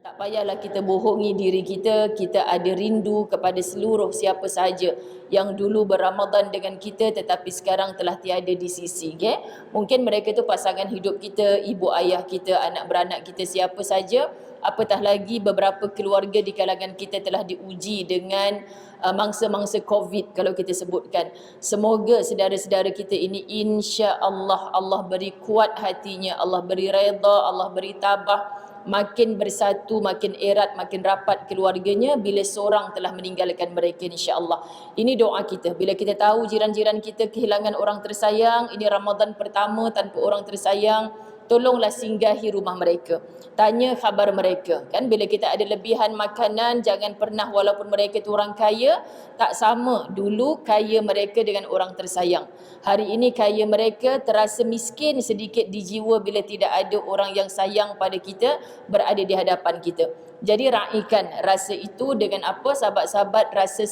Tak payahlah kita bohongi diri kita, kita ada rindu kepada seluruh siapa sahaja yang dulu berRamadan dengan kita tetapi sekarang telah tiada di sisi. Okay? Mungkin mereka tu pasangan hidup kita, ibu ayah kita, anak beranak kita, siapa saja. Apatah lagi beberapa keluarga di kalangan kita telah diuji dengan mangsa-mangsa COVID kalau kita sebutkan. Semoga saudara-saudara kita ini insya-Allah Allah beri kuat hatinya, Allah beri redha, Allah beri tabah, makin bersatu, makin erat, makin rapat keluarganya bila seorang telah meninggalkan mereka, insya-Allah. Ini doa kita. Bila kita tahu jiran-jiran kita kehilangan orang tersayang, ini Ramadan pertama tanpa orang tersayang, tolonglah singgahi rumah mereka. Tanya khabar mereka. Kan bila kita ada lebihan makanan, jangan pernah walaupun mereka itu orang kaya, tak sama dulu kaya mereka dengan orang tersayang. Hari ini kaya mereka terasa miskin sedikit di jiwa bila tidak ada orang yang sayang pada kita berada di hadapan kita. Jadi raikan rasa itu dengan apa? Sahabat-sahabat, rasa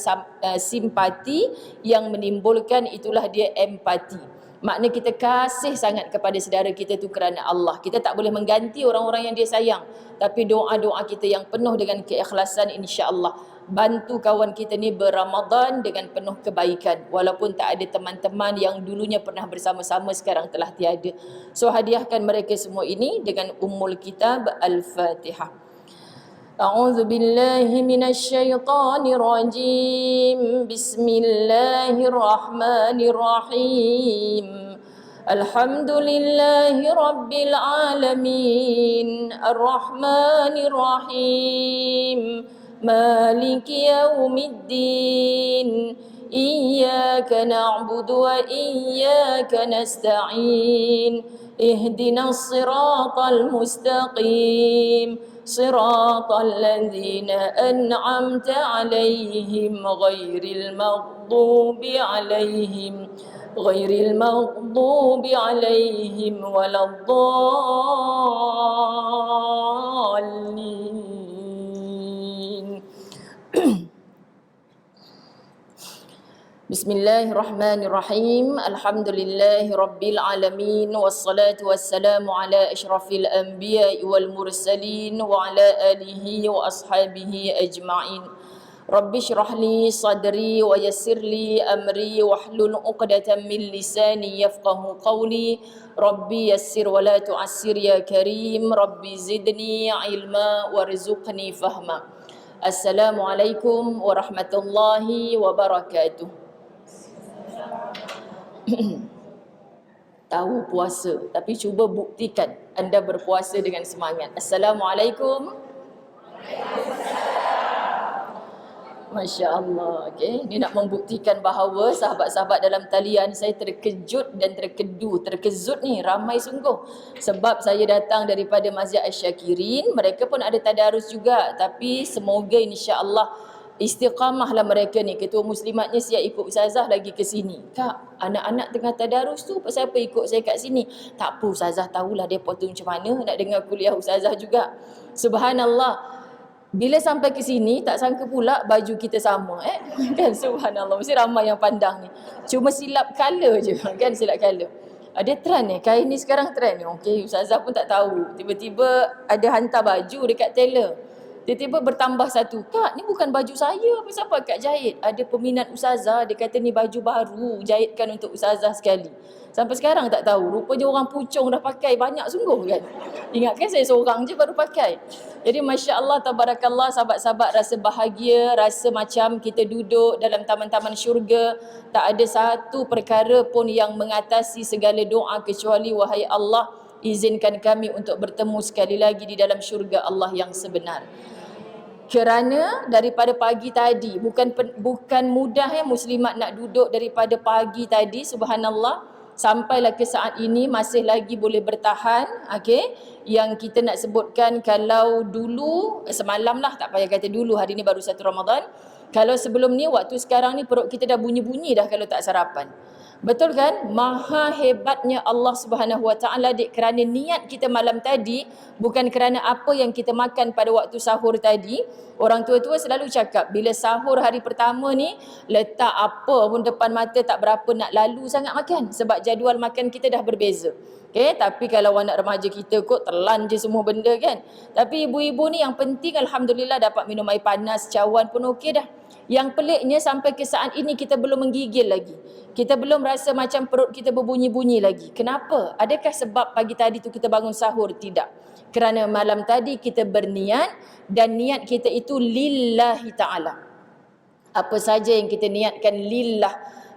simpati yang menimbulkan itulah dia empati. Makna kita kasih sangat kepada saudara kita tu kerana Allah. Kita tak boleh mengganti orang-orang yang dia sayang. Tapi doa-doa kita yang penuh dengan keikhlasan, insya-Allah bantu kawan kita ni berRamadan dengan penuh kebaikan. Walaupun tak ada teman-teman yang dulunya pernah bersama-sama sekarang telah tiada. So hadiahkan mereka semua ini dengan Ummul Kitab Al-Fatihah. أعوذ بالله من الشيطان الرجيم بسم الله الرحمن الرحيم الحمد لله رب العالمين الرحمن الرحيم مالك يوم الدين إياك نعبد وإياك نستعين اهدنا الصراط المستقيم صراط الذين أنعمت عليهم غير المغضوب عليهم ولا الضالين. Bismillahirrahmanirrahim. Alhamdulillahi rabbil alamin wassalatu wassalamu ala asyrafil anbiya'i wal mursalin wa ala alihi wa ashabihi ajma'in. Rabbi shrah li sadri wa yassir li amri wahlul 'uqdatam min lisani yafqahu qawli. Rabbi yassir wa la tu'assir ya karim. Rabbi zidni ilma warzuqni fahma. Assalamualaikum warahmatullahi wabarakatuh. Tahu puasa, tapi cuba buktikan anda berpuasa dengan semangat. Assalamualaikum. Masya Allah. Okay. Ini nak membuktikan bahawa sahabat-sahabat dalam talian saya terkejut dan terkezut ni ramai sungguh. Sebab saya datang daripada Masjid Asy-Syakirin, mereka pun ada tadarus juga. Tapi semoga insya-Allah istiqamahlah mereka ni. Ketua muslimatnya siap ikut ustazah lagi ke sini. Kak, anak-anak tengah tadarus tu, pasal apa ikut saya kat sini? Tak apa, ustazah tahulah dia potong macam mana, nak dengar kuliah ustazah juga. Subhanallah. Bila sampai ke sini, tak sangka pula baju kita sama. Kan, subhanallah. Mesti ramai yang pandang ni. Cuma silap colour je. Kan, silap colour. Dia trend ni, kain ni sekarang trend ni. Okay, ustazah pun tak tahu. Tiba-tiba ada hantar baju dekat tailor. Tiba-tiba bertambah satu. Kak, ni bukan baju saya. Siapa Kak jahit? Ada peminat ustazah. Dia kata ni baju baru. Jahitkan untuk ustazah sekali. Sampai sekarang tak tahu. Rupanya orang Puchong dah pakai banyak sungguh kan. Ingatkan saya seorang je baru pakai. Jadi Masya Allah, tabarakallah, sahabat-sahabat rasa bahagia. Rasa macam kita duduk dalam taman-taman syurga. Tak ada satu perkara pun yang mengatasi segala doa kecuali wahai Allah, izinkan kami untuk bertemu sekali lagi di dalam syurga Allah yang sebenar. Kerana daripada pagi tadi bukan mudah muslimat nak duduk daripada pagi tadi, subhanallah, sampailah ke saat ini masih lagi boleh bertahan. Okey, yang kita nak sebutkan, kalau dulu semalam lah, tak payah kata dulu, hari ni baru 1 Ramadan. Kalau sebelum ni, waktu sekarang ni perut kita dah bunyi-bunyi dah kalau tak sarapan. Betul kan? Maha hebatnya Allah Subhanahu Wa Taala kerana niat kita malam tadi bukan kerana apa yang kita makan pada waktu sahur tadi. Orang tua-tua selalu cakap bila sahur hari pertama ni, letak apa pun depan mata tak berapa nak lalu sangat makan sebab jadual makan kita dah berbeza. Okay, tapi kalau anak remaja kita kot telan je semua benda kan. Tapi ibu-ibu ni yang penting alhamdulillah dapat minum air panas, cawan pun okey dah. Yang peliknya sampai ke saat ini kita belum menggigil lagi. Kita belum rasa macam perut kita berbunyi-bunyi lagi. Kenapa? Adakah sebab pagi tadi tu kita bangun sahur? Tidak. Kerana malam tadi kita berniat dan niat kita itu lillahi ta'ala. Apa saja yang kita niatkan lillah,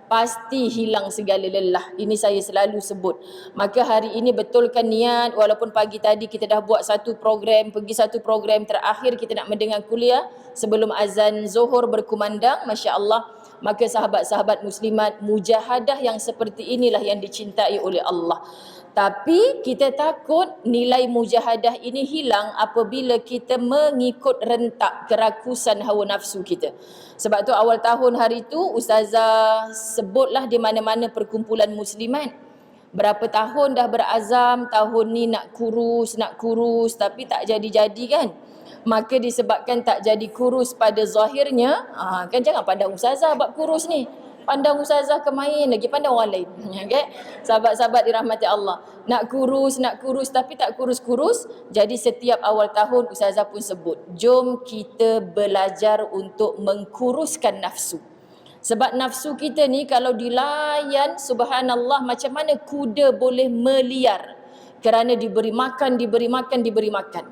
pasti hilang segala lelah. Ini saya selalu sebut. Maka hari ini betulkan niat, walaupun pagi tadi kita dah buat satu program, pergi satu program, terakhir kita nak mendengar kuliah sebelum azan Zuhur berkumandang, Masya Allah. Maka sahabat-sahabat muslimat, mujahadah yang seperti inilah yang dicintai oleh Allah. Tapi kita takut nilai mujahadah ini hilang apabila kita mengikut rentak kerakusan hawa nafsu kita. Sebab tu awal tahun hari tu ustazah sebutlah di mana-mana perkumpulan muslimat. Berapa tahun dah berazam tahun ni nak kurus tapi tak jadi-jadi kan. Maka disebabkan tak jadi kurus pada zahirnya, kan jangan pandang ustazah bab kurus ni. Pandang ustazah ke main lagi, pandang orang lain. Okay? Sahabat-sahabat dirahmati Allah. Nak kurus tapi tak kurus-kurus. Jadi setiap awal tahun ustazah pun sebut, jom kita belajar untuk mengkuruskan nafsu. Sebab nafsu kita ni kalau dilayan, subhanallah, macam mana kuda boleh meliar. Kerana diberi makan.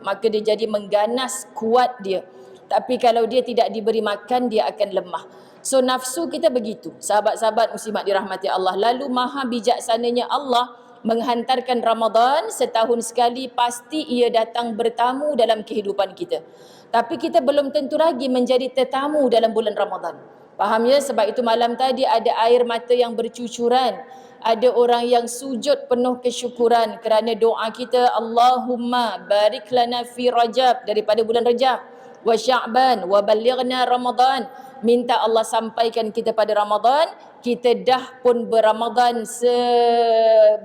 Maka dia jadi mengganas, kuat dia. Tapi kalau dia tidak diberi makan, dia akan lemah. So nafsu kita begitu. Sahabat-sahabat muslimat dirahmati Allah. Lalu maha bijaksananya Allah menghantarkan Ramadan setahun sekali, pasti ia datang bertamu dalam kehidupan kita. Tapi kita belum tentu lagi menjadi tetamu dalam bulan Ramadan. Faham ya? Sebab itu malam tadi ada air mata yang bercucuran. Ada orang yang sujud penuh kesyukuran kerana doa kita, Allahumma barik lana fi Rajab, daripada bulan Rajab, wa Sya'ban wa ballighna Ramadan. Minta Allah sampaikan kita pada Ramadan. Kita dah pun berRamadan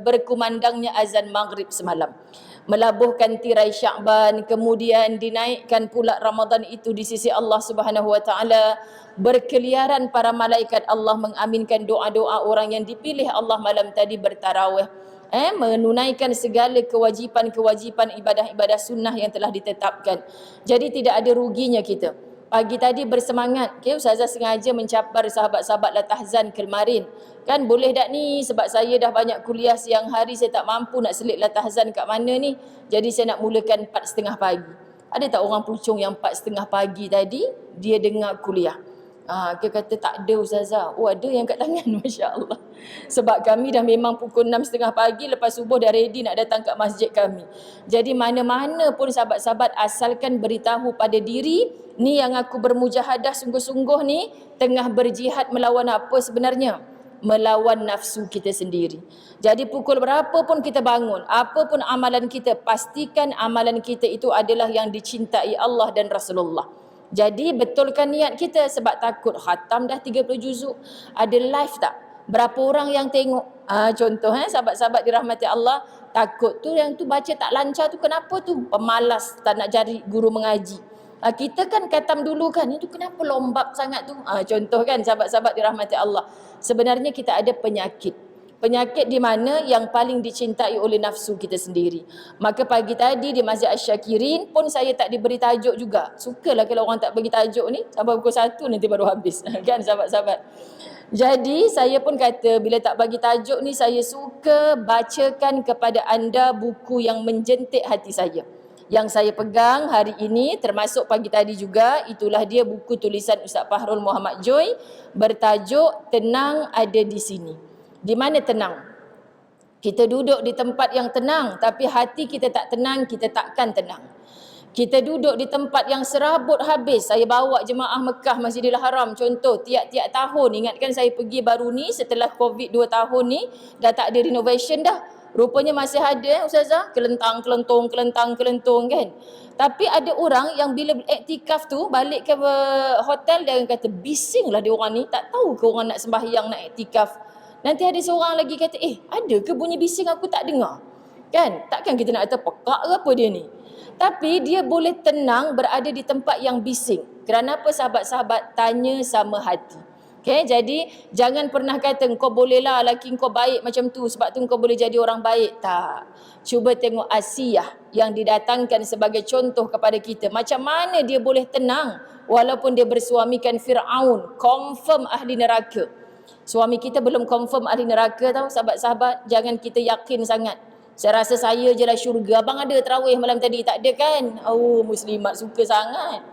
berkumandangnya azan maghrib semalam. Melabuhkan tirai Sya'ban, kemudian dinaikkan pula Ramadan itu di sisi Allah Subhanahu wa taala. Berkeliaran para malaikat Allah mengaminkan doa-doa orang yang dipilih Allah malam tadi bertarawih. Menunaikan segala kewajipan-kewajipan ibadah-ibadah sunnah yang telah ditetapkan. Jadi tidak ada ruginya kita. Pagi tadi bersemangat. Okay, ustazah sengaja mencabar sahabat-sahabat la tahzan kemarin. Kan boleh tak ni, sebab saya dah banyak kuliah siang hari, saya tak mampu nak selit la tahzan kat mana ni. Jadi saya nak mulakan 4:30 pagi. Ada tak orang pucung yang 4:30 pagi tadi dia dengar kuliah? Dia kata tak ada ustazah. Oh, ada yang kat tangan, Masya Allah. Sebab kami dah memang pukul 6:30 pagi, lepas subuh dah ready nak datang kat masjid kami. Jadi mana-mana pun sahabat-sahabat, asalkan beritahu pada diri, ni yang aku bermujahadah sungguh-sungguh ni, tengah berjihad melawan apa sebenarnya? Melawan nafsu kita sendiri. Jadi pukul berapa pun kita bangun, apa pun amalan kita, pastikan amalan kita itu adalah yang dicintai Allah dan Rasulullah. Jadi betulkan niat kita, sebab takut khatam dah 30 juzuk. Ada live tak? Berapa orang yang tengok? Contoh sahabat-sahabat dirahmati Allah, takut tu yang tu baca tak lancar tu, kenapa tu? Pemalas, tak nak cari guru mengaji. Kita kan khatam dulu kan, itu kenapa lombap sangat tu? Contoh kan sahabat-sahabat dirahmati Allah. Sebenarnya kita ada penyakit. Penyakit di mana yang paling dicintai oleh nafsu kita sendiri. Maka pagi tadi di Masjid Asy-Syakirin pun saya tak diberi tajuk juga. Sukalah kalau orang tak bagi tajuk ni, sampai pukul 1 nanti baru habis. Kan sahabat-sahabat? Jadi saya pun kata, bila tak bagi tajuk ni, saya suka bacakan kepada anda buku yang menjentik hati saya. Yang saya pegang hari ini, termasuk pagi tadi juga, itulah dia buku tulisan Ustaz Fahrul Muhammad Joy, bertajuk Tenang Ada di Sini. Di mana tenang? Kita duduk di tempat yang tenang, tapi hati kita tak tenang, kita takkan tenang. Kita duduk di tempat yang serabut habis. Saya bawa jemaah Mekah Masjidil Haram, contoh, tiap-tiap tahun. Ingatkan saya pergi baru ni, setelah COVID 2 tahun ni, dah tak ada renovation dah. Rupanya masih ada ustazah, kelentang-kelentung kan. Tapi ada orang yang bila iktikaf tu, balik ke hotel, dia kata, bisinglah dia orang ni, tak tahu ke orang nak sembahyang, nak iktikaf. Nanti ada seorang lagi kata, ada ke bunyi bising aku tak dengar? Kan? Takkan kita nak kata pekak ke apa dia ni? Tapi dia boleh tenang berada di tempat yang bising. Kerana apa sahabat-sahabat? Tanya sama hati. Okay, jadi jangan pernah kata kau bolehlah laki kau baik macam tu sebab tu kau boleh jadi orang baik. Tak. Cuba tengok Asiyah yang didatangkan sebagai contoh kepada kita. Macam mana dia boleh tenang walaupun dia bersuamikan Fir'aun. Confirm ahli neraka. Suami kita belum confirm ahli neraka tau sahabat-sahabat. Jangan kita yakin sangat. Saya rasa saya je lah syurga. Abang ada tarawih malam tadi? Tak ada kan? Oh, muslimat suka sangat.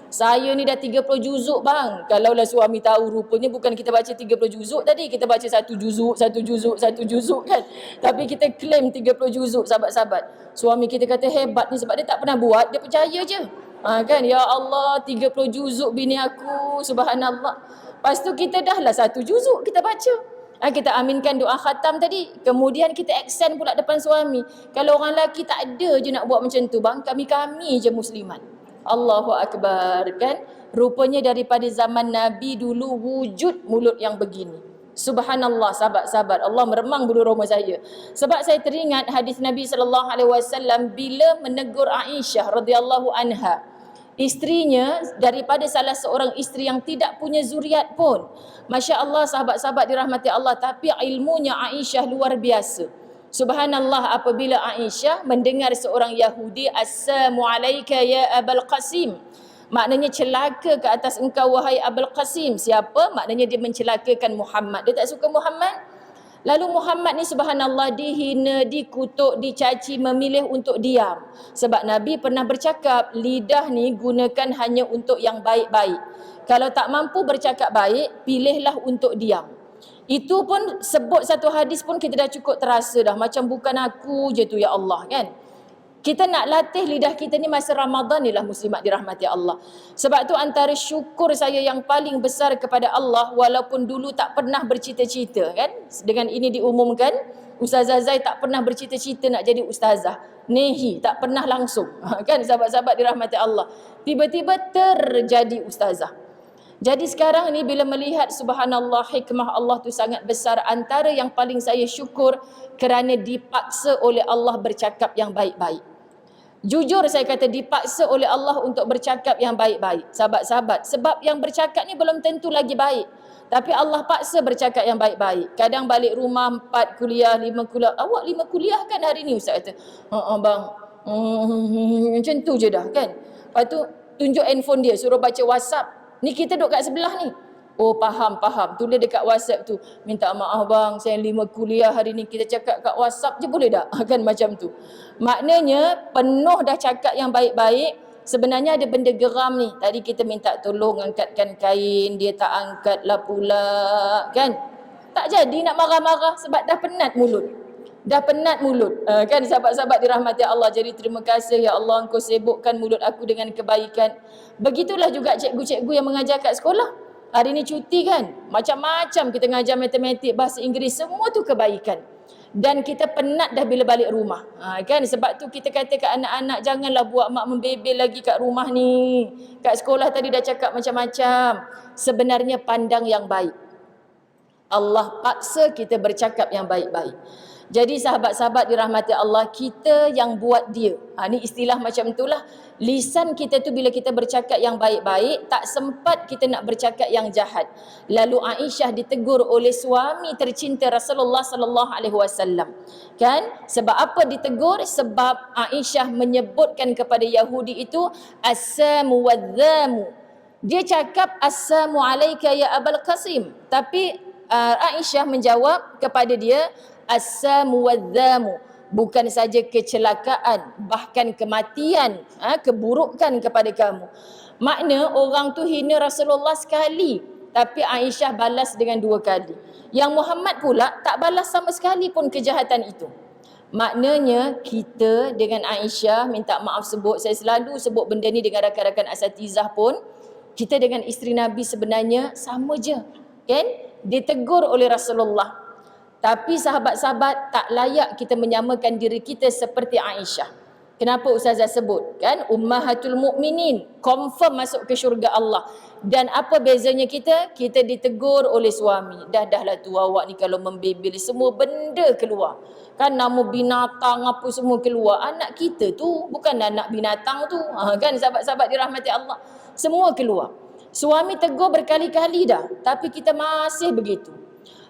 Saya ni dah 30 juzuk bang. Kalaulah suami tahu rupanya bukan kita baca 30 juzuk tadi. Kita baca satu juzuk kan. Tapi kita claim 30 juzuk sahabat-sahabat. Suami kita kata hebat ni sebab dia tak pernah buat. Dia percaya je. Kan? Ya Allah 30 juzuk bini aku. Subhanallah. Lepas tu kita dah lah satu juzuk kita baca. Kita aminkan doa khatam tadi. Kemudian kita extend pula depan suami. Kalau orang lelaki tak ada je nak buat macam tu bang. Kami-kami je muslimat. Allahu Akbar kan. Rupanya daripada zaman Nabi dulu wujud mulut yang begini. Subhanallah sahabat-sahabat. Allah meremang bulu roma saya. Sebab saya teringat hadis Nabi SAW bila menegur Aisyah radhiyallahu anha. Isterinya daripada salah seorang isteri yang tidak punya zuriat pun. Masya Allah sahabat-sahabat dirahmati Allah. Tapi ilmunya Aisyah luar biasa. Subhanallah apabila Aisyah mendengar seorang Yahudi, Assalamu alayka ya Abul Qasim. Maknanya celaka ke atas engkau wahai Abul Qasim. Siapa? Maknanya dia mencelakakan Muhammad. Dia tak suka Muhammad. Lalu Muhammad ni subhanallah dihina, dikutuk, dicaci, memilih untuk diam. Sebab Nabi pernah bercakap, lidah ni gunakan hanya untuk yang baik-baik. Kalau tak mampu bercakap baik, pilihlah untuk diam. Itu pun sebut satu hadis pun kita dah cukup terasa dah. Macam bukan aku je tu ya Allah kan. Kita nak latih lidah kita ni masa Ramadan ni lah muslimat dirahmati Allah. Sebab tu antara syukur saya yang paling besar kepada Allah walaupun dulu tak pernah bercita-cita kan. Dengan ini diumumkan Ustazah Zai tak pernah bercita-cita nak jadi ustazah. Nehi tak pernah langsung kan sahabat-sahabat dirahmati Allah. Tiba-tiba terjadi ustazah. Jadi sekarang ni bila melihat subhanallah hikmah Allah tu sangat besar. Antara yang paling saya syukur kerana dipaksa oleh Allah bercakap yang baik-baik. Jujur saya kata dipaksa oleh Allah untuk bercakap yang baik-baik. Sahabat-sahabat, sebab yang bercakap ni belum tentu lagi baik. Tapi Allah paksa bercakap yang baik-baik. Kadang balik rumah 4 kuliah, 5 kuliah. Awak 5 kuliah kan hari ni Ustaz kata. Bang. Macam tu je dah kan. Lepas tu tunjuk handphone dia, suruh baca WhatsApp. Ni kita duduk kat sebelah ni. Oh faham. Tulis dekat WhatsApp tu. Minta maaf bang, saya 5 kuliah hari ni kita cakap kat WhatsApp je boleh tak? Kan macam tu. Maknanya penuh dah cakap yang baik-baik. Sebenarnya ada benda geram ni. Tadi kita minta tolong angkatkan kain. Dia tak angkat lah pula. Kan? Tak jadi nak marah-marah sebab dah penat mulut. Kan sahabat-sahabat dirahmati Allah. Jadi terima kasih ya Allah engkau sibukkan mulut aku dengan kebaikan. Begitulah juga cikgu-cikgu yang mengajar kat sekolah. Hari ni cuti kan. Macam-macam kita mengajar matematik, bahasa Inggeris, semua tu kebaikan. Dan kita penat dah bila balik rumah. Kan sebab tu kita kata kat anak-anak janganlah buat mak membebel lagi kat rumah ni. Kat sekolah tadi dah cakap macam-macam. Sebenarnya pandang yang baik. Allah paksa kita bercakap yang baik-baik. Jadi sahabat-sahabat dirahmati Allah, kita yang buat dia. Ni istilah macam itulah. Lisan kita tu bila kita bercakap yang baik-baik, tak sempat kita nak bercakap yang jahat. Lalu Aisyah ditegur oleh suami tercinta Rasulullah sallallahu alaihi wasallam. Kan? Sebab apa ditegur? Sebab Aisyah menyebutkan kepada Yahudi itu as-samu wadh-dhamu. Dia cakap as-samu alayka ya Abul Qasim. Tapi Aisyah menjawab kepada dia as-samu wadh-dhamu, bukan saja kecelakaan, bahkan kematian, keburukan kepada kamu. Makna orang tu hina Rasulullah sekali, tapi Aisyah balas dengan 2 kali. Yang Muhammad pula tak balas sama sekali pun kejahatan itu. Maknanya kita dengan Aisyah minta maaf sebut, saya selalu sebut benda ni dengan rakan-rakan asatizah pun, kita dengan isteri Nabi sebenarnya sama je. Kan? Ditegur oleh Rasulullah. Tapi sahabat-sahabat tak layak kita menyamakan diri kita seperti Aisyah. Kenapa Ustazah sebut? Kan? Ummahatul Mukminin. Confirm masuk ke syurga Allah. Dan apa bezanya kita? Kita ditegur oleh suami. Dah-dahlah tu awak ni kalau membebel semua benda keluar. Kan nama binatang apa semua keluar. Anak kita tu bukan anak binatang tu. Kan sahabat-sahabat dirahmati Allah. Semua keluar. Suami tegur berkali-kali dah, tapi kita masih begitu.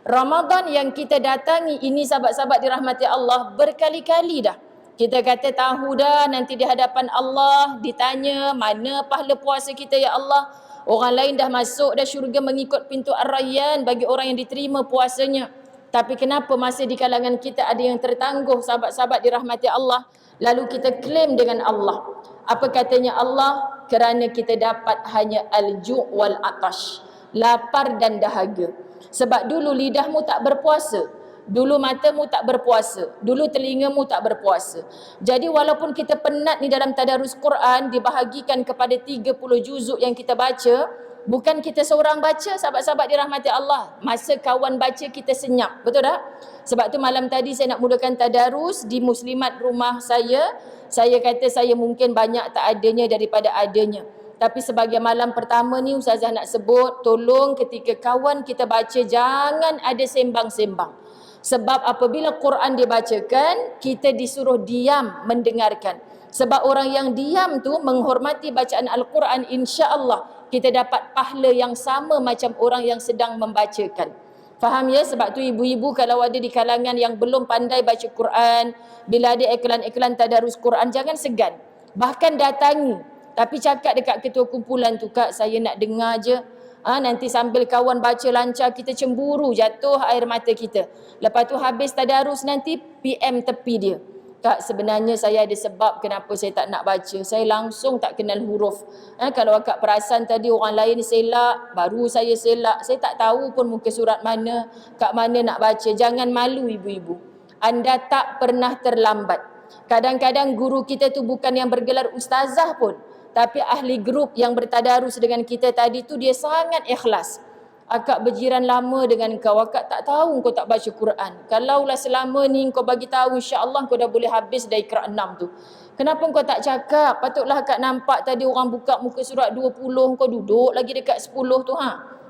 Ramadan yang kita datangi ini sahabat-sahabat dirahmati Allah berkali-kali dah. Kita kata tahu dah nanti di hadapan Allah ditanya mana pahala puasa kita ya Allah. Orang lain dah masuk dah syurga mengikut pintu Ar-Rayyan bagi orang yang diterima puasanya. Tapi kenapa masih di kalangan kita ada yang tertangguh sahabat-sahabat dirahmati Allah, lalu kita klaim dengan Allah. Apa katanya Allah? Kerana kita dapat hanya al-ju' wal atash, lapar dan dahaga. Sebab dulu lidahmu tak berpuasa, dulu matamu tak berpuasa, dulu telingamu tak berpuasa. Jadi walaupun kita penat ni dalam tadarus Quran dibahagikan kepada 30 juzuk yang kita baca, bukan kita seorang baca sahabat-sahabat dirahmati Allah. Masa kawan baca kita senyap, betul tak? Sebab tu malam tadi saya nak mulakan tadarus di muslimat rumah saya. Saya kata saya mungkin banyak tak adanya daripada adanya. Tapi sebagai malam pertama ni Ustazah nak sebut, tolong ketika kawan kita baca jangan ada sembang-sembang. Sebab apabila Quran dibacakan, kita disuruh diam mendengarkan. Sebab orang yang diam tu menghormati bacaan Al-Quran, insya-Allah kita dapat pahala yang sama macam orang yang sedang membacakan. Faham ya? Sebab tu ibu-ibu kalau ada di kalangan yang belum pandai baca Quran, bila ada iklan-iklan tadarus Quran, jangan segan. Bahkan datangi. Tapi cakap dekat ketua kumpulan tu, Kak saya nak dengar je. Nanti sambil kawan baca lancar, kita cemburu, jatuh air mata kita. Lepas tu habis tadarus nanti PM tepi dia. Kak sebenarnya saya ada sebab kenapa saya tak nak baca. Saya langsung tak kenal huruf. Kalau akak perasan tadi orang lain selak, baru saya selak. Saya tak tahu pun muka surat mana, kat mana nak baca. Jangan malu ibu-ibu. Anda tak pernah terlambat. Kadang-kadang guru kita tu bukan yang bergelar ustazah pun, tapi ahli grup yang bertadarus dengan kita tadi tu dia sangat ikhlas. Akak berjiran lama dengan kau, akak tak tahu kau tak baca Quran. Kalaulah selama ni kau bagi tahu, insya-Allah kau dah boleh habis dah Iqra 6 tu. Kenapa kau tak cakap? Patutlah akak nampak tadi orang buka muka surat 20, kau duduk lagi dekat 10 tu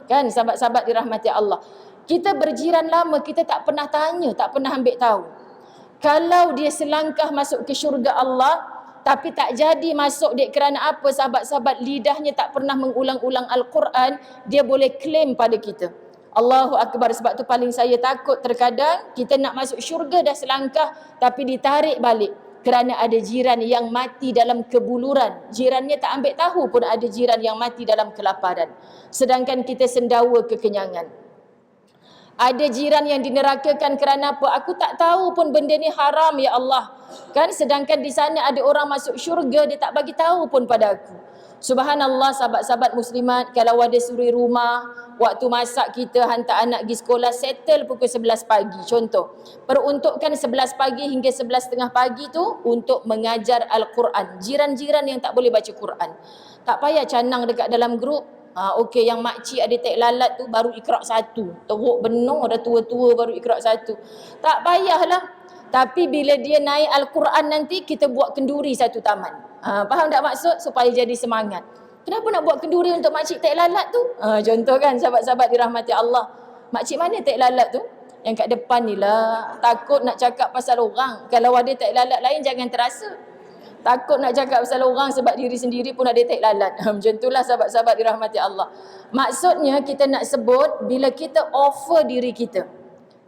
Kan sahabat-sahabat dirahmati Allah. Kita berjiran lama, kita tak pernah tanya, tak pernah ambil tahu. Kalau dia selangkah masuk ke syurga Allah, tapi tak jadi masuk dek kerana apa sahabat-sahabat? Lidahnya tak pernah mengulang-ulang Al-Quran, dia boleh claim pada kita. Allahu Akbar. Sebab tu paling saya takut terkadang kita nak masuk syurga dah selangkah tapi ditarik balik kerana ada jiran yang mati dalam kebuluran. Jirannya tak ambil tahu pun ada jiran yang mati dalam kelaparan. Sedangkan kita sendawa kekenyangan. Ada jiran yang dinerakakan kerana apa? Aku tak tahu pun benda ni haram ya Allah. Kan sedangkan di sana ada orang masuk syurga, dia tak bagi tahu pun pada aku. Subhanallah sahabat-sahabat muslimat, kalau ada suri rumah, waktu masak kita hantar anak pergi sekolah, settle pukul 11 pagi. Contoh, peruntukkan 11 pagi hingga 11.30 pagi tu untuk mengajar Al-Quran. Jiran-jiran yang tak boleh baca Quran, tak payah canang dekat dalam grup. Okey, yang makcik ada tek lalat tu baru Iqra 1. Teruk benar, dah tua-tua baru Iqra 1. Tak payahlah. Tapi bila dia naik Al-Quran nanti, kita buat kenduri satu taman. Faham tak maksud? Supaya jadi semangat. Kenapa nak buat kenduri untuk makcik tek lalat tu? Contoh kan sahabat-sahabat dirahmati Allah. Makcik mana tek lalat tu? Yang kat depan ni lah. Takut nak cakap pasal orang. Kalau ada tek lalat lain jangan terasa. Takut nak cakap pasal orang sebab diri sendiri pun ada tek lalat. Macam itulah sahabat-sahabat dirahmati Allah. Maksudnya kita nak sebut bila kita offer diri kita.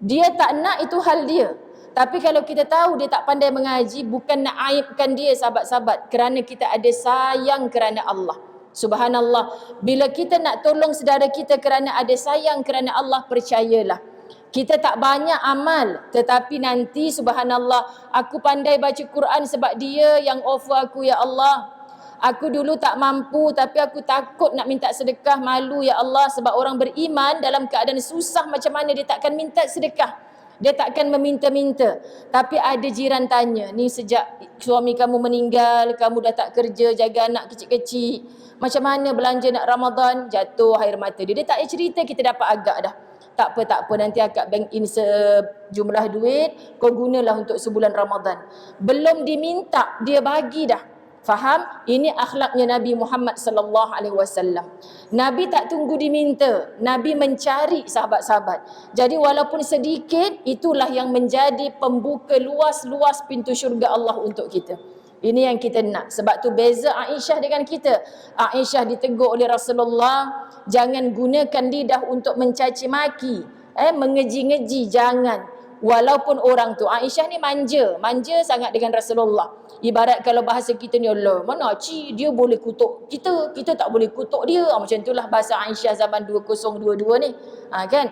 Dia tak nak, itu hal dia. Tapi kalau kita tahu dia tak pandai mengaji, bukan nak aibkan dia sahabat-sahabat. Kerana kita ada sayang kerana Allah. Subhanallah. Bila kita nak tolong saudara kita kerana ada sayang kerana Allah, percayalah. Kita tak banyak amal, tetapi nanti subhanallah, aku pandai baca Quran sebab dia yang offer aku ya Allah. Aku dulu tak mampu tapi aku takut nak minta sedekah, malu ya Allah. Sebab orang beriman dalam keadaan susah macam mana dia takkan minta sedekah. Dia takkan meminta-minta. Tapi ada jiran tanya, ni sejak suami kamu meninggal, kamu dah tak kerja, jaga anak kecil-kecil, macam mana belanja nak Ramadan? Jatuh air mata dia. Dia tak payah cerita, kita dapat agak dah. Tak apa, nanti akak bank in sejumlah duit, kau gunalah untuk sebulan Ramadan. Belum diminta, dia bagi dah. Faham? Ini akhlaknya Nabi Muhammad sallallahu alaihi wasallam. Nabi tak tunggu diminta, Nabi mencari sahabat-sahabat. Jadi walaupun sedikit, itulah yang menjadi pembuka luas-luas pintu syurga Allah untuk kita. Ini yang kita nak. Sebab tu beza Aisyah dengan kita. Aisyah ditegur oleh Rasulullah, jangan gunakan lidah untuk mencaci maki, mengeji-ngeji, jangan. Walaupun orang tu, Aisyah ni manja sangat dengan Rasulullah. Ibarat kalau bahasa kita ni, Allah, mana dia boleh kutuk kita tak boleh kutuk dia. Macam itulah bahasa Aisyah zaman 2022 ni. Kan?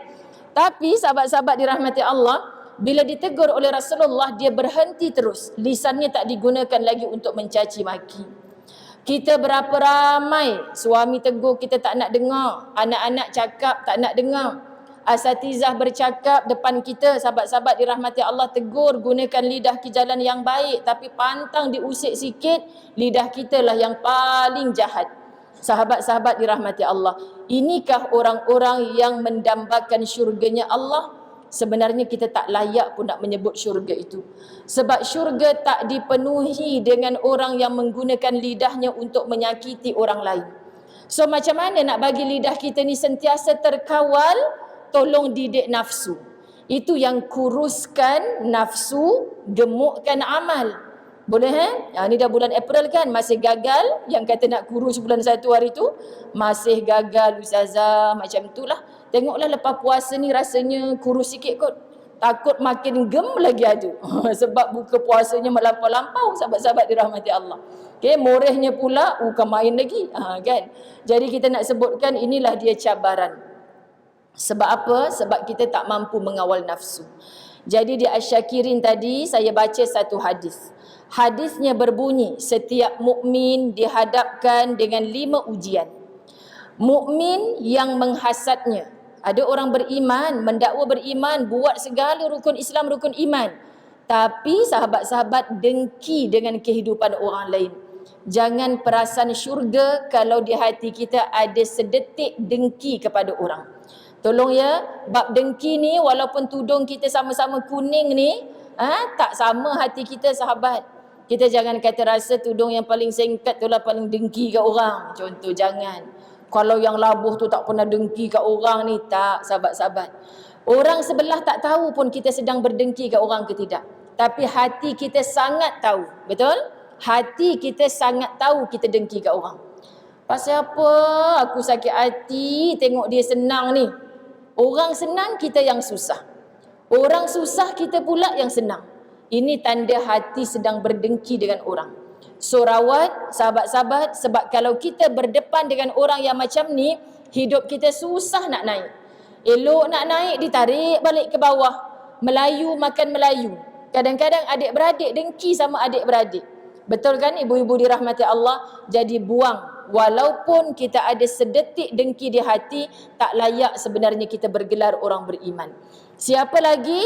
Tapi sahabat-sahabat dirahmati Allah, bila ditegur oleh Rasulullah, dia berhenti terus. Lisannya tak digunakan lagi untuk mencaci maki. Kita berapa ramai suami tegur kita tak nak dengar, anak-anak cakap tak nak dengar, asatizah bercakap depan kita, sahabat-sahabat dirahmati Allah, tegur gunakan lidah ke jalan yang baik, tapi pantang diusik sikit, lidah kita lah yang paling jahat. Sahabat-sahabat dirahmati Allah, inikah orang-orang yang mendambakan syurganya Allah? Sebenarnya kita tak layak pun nak menyebut syurga itu. Sebab syurga tak dipenuhi dengan orang yang menggunakan lidahnya untuk menyakiti orang lain. So macam mana nak bagi lidah kita ni sentiasa terkawal? Tolong didik nafsu. Itu yang kuruskan nafsu, gemukkan amal. Boleh ni dah bulan April kan, masih gagal. Yang kata nak kurus bulan 1 hari tu masih gagal ustazah, macam itulah. Tengoklah lepas puasa ni rasanya kurus sikit kot. Takut makin gem lagi ada. Sebab buka puasanya melampau-lampau, sahabat-sahabat dirahmati Allah. Okay, morehnya pula bukan main lagi. Kan? Jadi kita nak sebutkan inilah dia cabaran. Sebab apa? Sebab kita tak mampu mengawal nafsu. Jadi di Asy-Syakirin tadi saya baca satu hadis. Hadisnya berbunyi, setiap mukmin dihadapkan dengan 5 ujian. Mukmin yang menghasadnya. Ada orang beriman, mendakwa beriman, buat segala rukun Islam, rukun iman. Tapi sahabat-sahabat dengki dengan kehidupan orang lain. Jangan perasan syurga kalau di hati kita ada sedetik dengki kepada orang. Tolong ya, bab dengki ni walaupun tudung kita sama-sama kuning ni, tak sama hati kita sahabat. Kita jangan kata rasa tudung yang paling singkat tu lah paling dengki kat orang. Contoh, jangan. Kalau yang labuh tu tak pernah dengki kat orang ni, tak sahabat-sahabat. Orang sebelah tak tahu pun kita sedang berdengki kat orang ke tidak. Tapi hati kita sangat tahu. Betul? Hati kita sangat tahu kita dengki kat orang. Pasal apa aku sakit hati tengok dia senang ni. Orang senang, kita yang susah. Orang susah, kita pula yang senang. Ini tanda hati sedang berdengki dengan orang. So rawat sahabat-sahabat, sebab kalau kita berdepan dengan orang yang macam ni, hidup kita susah nak naik. Elok nak naik, ditarik balik ke bawah. Melayu makan Melayu. Kadang-kadang adik-beradik dengki sama adik-beradik. Betul kan ibu-ibu dirahmati Allah? Jadi buang. Walaupun kita ada sedetik dengki di hati, tak layak sebenarnya kita bergelar orang beriman. Siapa lagi?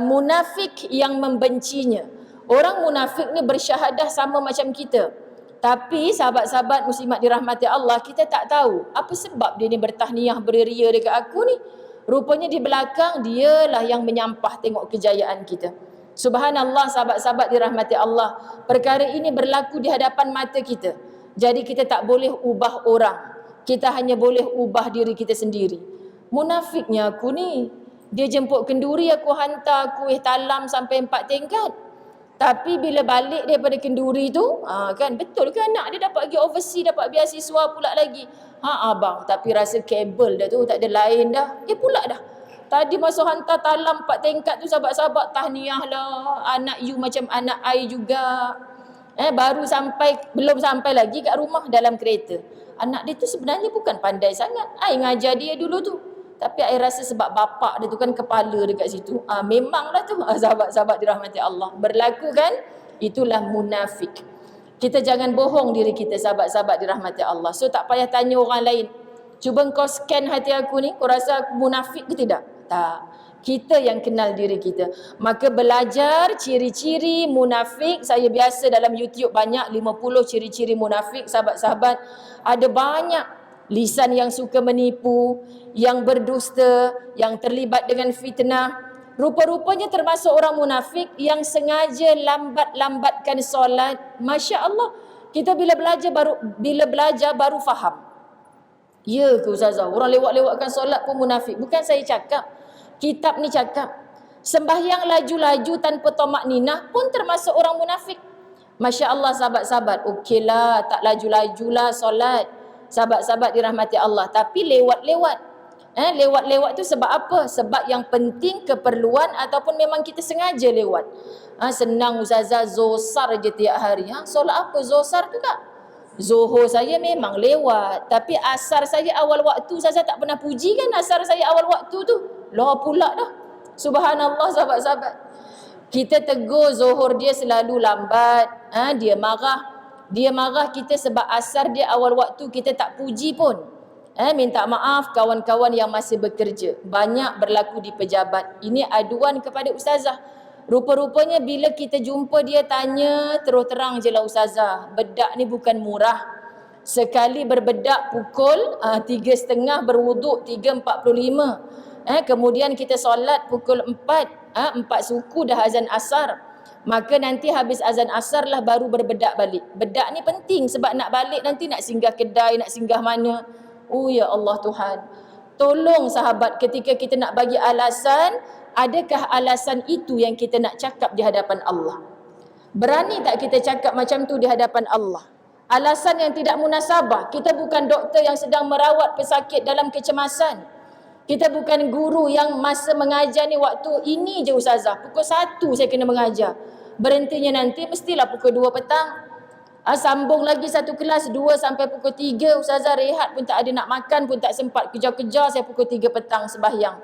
Munafik yang membencinya. Orang munafik ni bersyahadah sama macam kita. Tapi sahabat-sahabat muslimat dirahmati Allah, kita tak tahu apa sebab dia ni bertahniah, beria dekat aku ni. Rupanya di belakang dialah yang menyampah tengok kejayaan kita. Subhanallah sahabat-sahabat dirahmati Allah. Perkara ini berlaku di hadapan mata kita. Jadi kita tak boleh ubah orang. Kita hanya boleh ubah diri kita sendiri. Munafiknya aku ni. Dia jemput kenduri, aku hantar kuih talam sampai 4 tingkat. Tapi bila balik daripada kenduri tu, kan betul ke anak dia dapat pergi overseas, dapat beasiswa pula lagi. Abang, tapi rasa kabel dah tu, tak ada lain dah. Pula dah. Tadi masa hantar talam 4 tingkat tu, sahabat-sahabat tahniah lah. Anak you macam anak I juga. Baru sampai, belum sampai lagi kat rumah dalam kereta. Anak dia tu sebenarnya bukan pandai sangat. I ngajar dia dulu tu. Tapi I rasa sebab bapak dia tu kan kepala dekat situ. Memanglah tu sahabat-sahabat dirahmati Allah. Berlaku kan? Itulah munafik. Kita jangan bohong diri kita sahabat-sahabat dirahmati Allah. So tak payah tanya orang lain. Cuba kau scan hati aku ni. Kau rasa aku munafik ke tidak? Tak. Kita yang kenal diri kita. Maka belajar ciri-ciri munafik. Saya biasa dalam YouTube banyak 50 ciri-ciri munafik. Sahabat-sahabat ada banyak. Lisan yang suka menipu, yang berdusta, yang terlibat dengan fitnah. Rupa-rupanya termasuk orang munafik yang sengaja lambat-lambatkan solat. Masya Allah, kita bila belajar baru faham. Ya ke ustazah, orang lewat-lewatkan solat pun munafik. Bukan saya cakap, kitab ni cakap. Sembahyang laju-laju tanpa tamak ninah pun termasuk orang munafik. Masya Allah sahabat-sahabat, okeylah, tak laju-lajulah solat. Sahabat-sahabat dirahmati Allah, tapi lewat-lewat. Lewat-lewat tu sebab apa? Sebab yang penting keperluan ataupun memang kita sengaja lewat. Senang Ustazah, zosar je tiap hari. Solat apa zosar tu kak? Zuhur saya memang lewat, tapi asar saya awal waktu. Ustazah tak pernah puji kan asar saya awal waktu tu? Lah pula dah. Subhanallah sahabat-sahabat. Kita tegur zuhur dia selalu lambat. Dia marah kita sebab asar dia awal waktu, kita tak puji pun. Minta maaf kawan-kawan yang masih bekerja. Banyak berlaku di pejabat. Ini aduan kepada ustazah. Rupa-rupanya bila kita jumpa dia tanya, terus terang je lah ustazah, bedak ni bukan murah. Sekali berbedak pukul 3.30, berwuduk 3.45. Kemudian kita solat pukul 4 suku dah azan asar. Maka nanti habis azan asar lah baru berbedak balik. Bedak ni penting sebab nak balik nanti nak singgah kedai, nak singgah mana. Oh ya Allah Tuhan, tolong sahabat, ketika kita nak bagi alasan, adakah alasan itu yang kita nak cakap di hadapan Allah? Berani tak kita cakap macam tu di hadapan Allah? Alasan yang tidak munasabah. Kita bukan doktor yang sedang merawat pesakit dalam kecemasan. Kita bukan guru yang masa mengajar ni waktu ini je ustazah, pukul 1 saya kena mengajar. Berhentinya nanti mestilah pukul 2 petang. Sambung lagi satu kelas 2 sampai pukul 3. Ustazah rehat pun tak ada, nak makan pun tak sempat. Kejar-kejar saya pukul 3 petang sembahyang.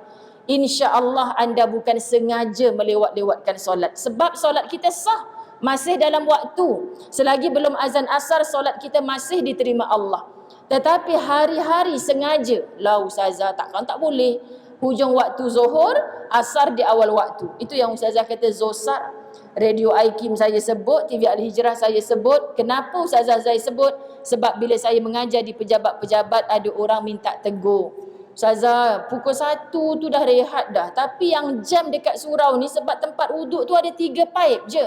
InsyaAllah anda bukan sengaja melewat-lewatkan solat. Sebab solat kita sah, masih dalam waktu. Selagi belum azan asar, solat kita masih diterima Allah. Tetapi hari-hari sengaja, lah ustazah takkan tak boleh. Hujung waktu zuhur, asar di awal waktu. Itu yang ustazah kata zosar. Radio IKIM saya sebut, TV Al-Hijrah saya sebut. Kenapa ustazah saya sebut? Sebab bila saya mengajar di pejabat-pejabat, ada orang minta tegur. Ustazah, pukul 1 tu dah rehat dah. Tapi yang jam dekat surau ni sebab tempat wuduk tu ada 3 pipe je.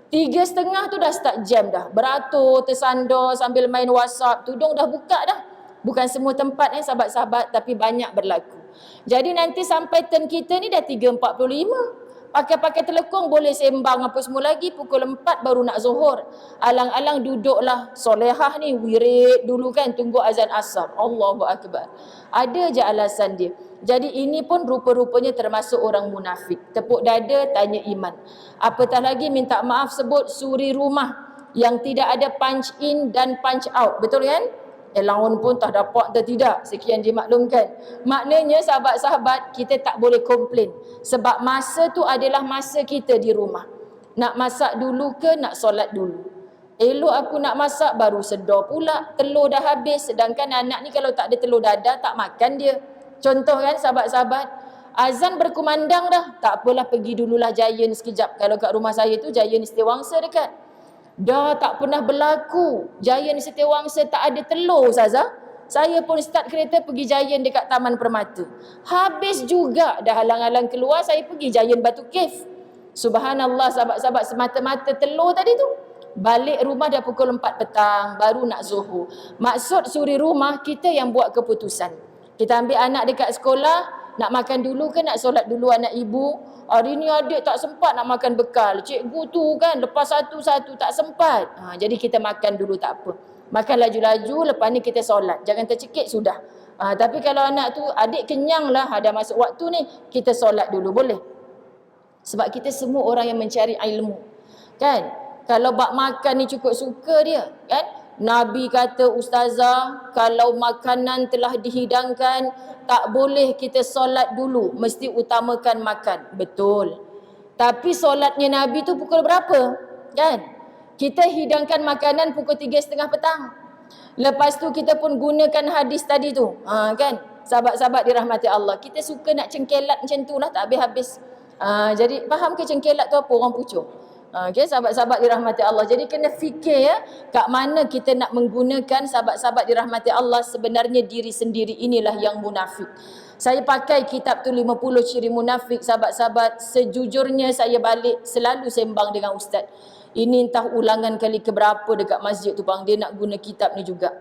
3.30 tu dah start jam dah. Beratur, tersandar sambil main WhatsApp. Tudung dah buka dah. Bukan semua tempat sahabat-sahabat, tapi banyak berlaku. Jadi nanti sampai turn kita ni dah 3.45. Pakai-pakai telekong boleh sembang apa semua lagi. Pukul 4 baru nak zuhur. Alang-alang duduklah solehah ni, wirid dulu kan, tunggu azan asar. Allahu Akbar. Ada je alasan dia. Jadi ini pun rupa-rupanya termasuk orang munafik. Tepuk dada, tanya iman. Apatah lagi minta maaf sebut suri rumah yang tidak ada punch in dan punch out. Betul kan? Lawan pun tak dapat atau tidak. Sekian dimaklumkan. Maknanya sahabat-sahabat, kita tak boleh komplain. Sebab masa tu adalah masa kita di rumah. Nak masak dulu ke nak solat dulu? Elok aku nak masak baru sedar pula. Telur dah habis. Sedangkan anak ni kalau tak ada telur dadah tak makan dia. Contoh kan sahabat-sahabat. Azan berkumandang dah. Tak apalah, pergi dululah Giant sekejap. Kalau kat rumah saya tu Giant Setiawangsa dekat. Dah tak pernah berlaku Giant Setiawangsa tak ada telur ustazah. Saya pun start kereta pergi Giant dekat Taman Permata. Habis juga dah halang-halang keluar, saya pergi Giant Batu Cave. Subhanallah sahabat-sahabat, semata-mata telur tadi tu. Balik rumah dah pukul 4 petang, baru nak zuhur. Maksud suri rumah, kita yang buat keputusan. Kita ambil anak dekat sekolah, nak makan dulu ke nak solat dulu anak ibu? Hari ni adik tak sempat nak makan bekal. Cikgu tu kan lepas satu-satu tak sempat. Jadi kita makan dulu tak apa. Makan laju-laju, lepas ni kita solat. Jangan tercekik sudah. Tapi kalau anak tu adik kenyang lah, dah masuk waktu ni, kita solat dulu boleh. Sebab kita semua orang yang mencari ilmu. Kan? Kalau bak makan ni cukup suka dia. Kan? Nabi kata ustazah, kalau makanan telah dihidangkan, tak boleh kita solat dulu, mesti utamakan makan. Betul. Tapi solatnya Nabi tu pukul berapa? Kan? Kita hidangkan makanan pukul 3.30 petang. Lepas tu kita pun gunakan hadis tadi tu. Kan? Sahabat-sahabat dirahmati Allah. Kita suka nak cengkelat macam tu lah, tak habis-habis. Jadi faham ke cengkelat tu apa? Orang pucuk. Okay, sahabat-sahabat dirahmati Allah. Jadi kena fikir ya, kat mana kita nak menggunakan. Sahabat-sahabat dirahmati Allah, sebenarnya diri sendiri inilah yang munafik. Saya pakai kitab tu 50 ciri munafik. Sahabat-sahabat, sejujurnya saya balik selalu sembang dengan ustaz. Ini entah ulangan kali keberapa dekat masjid tu bang, dia nak guna kitab ni juga.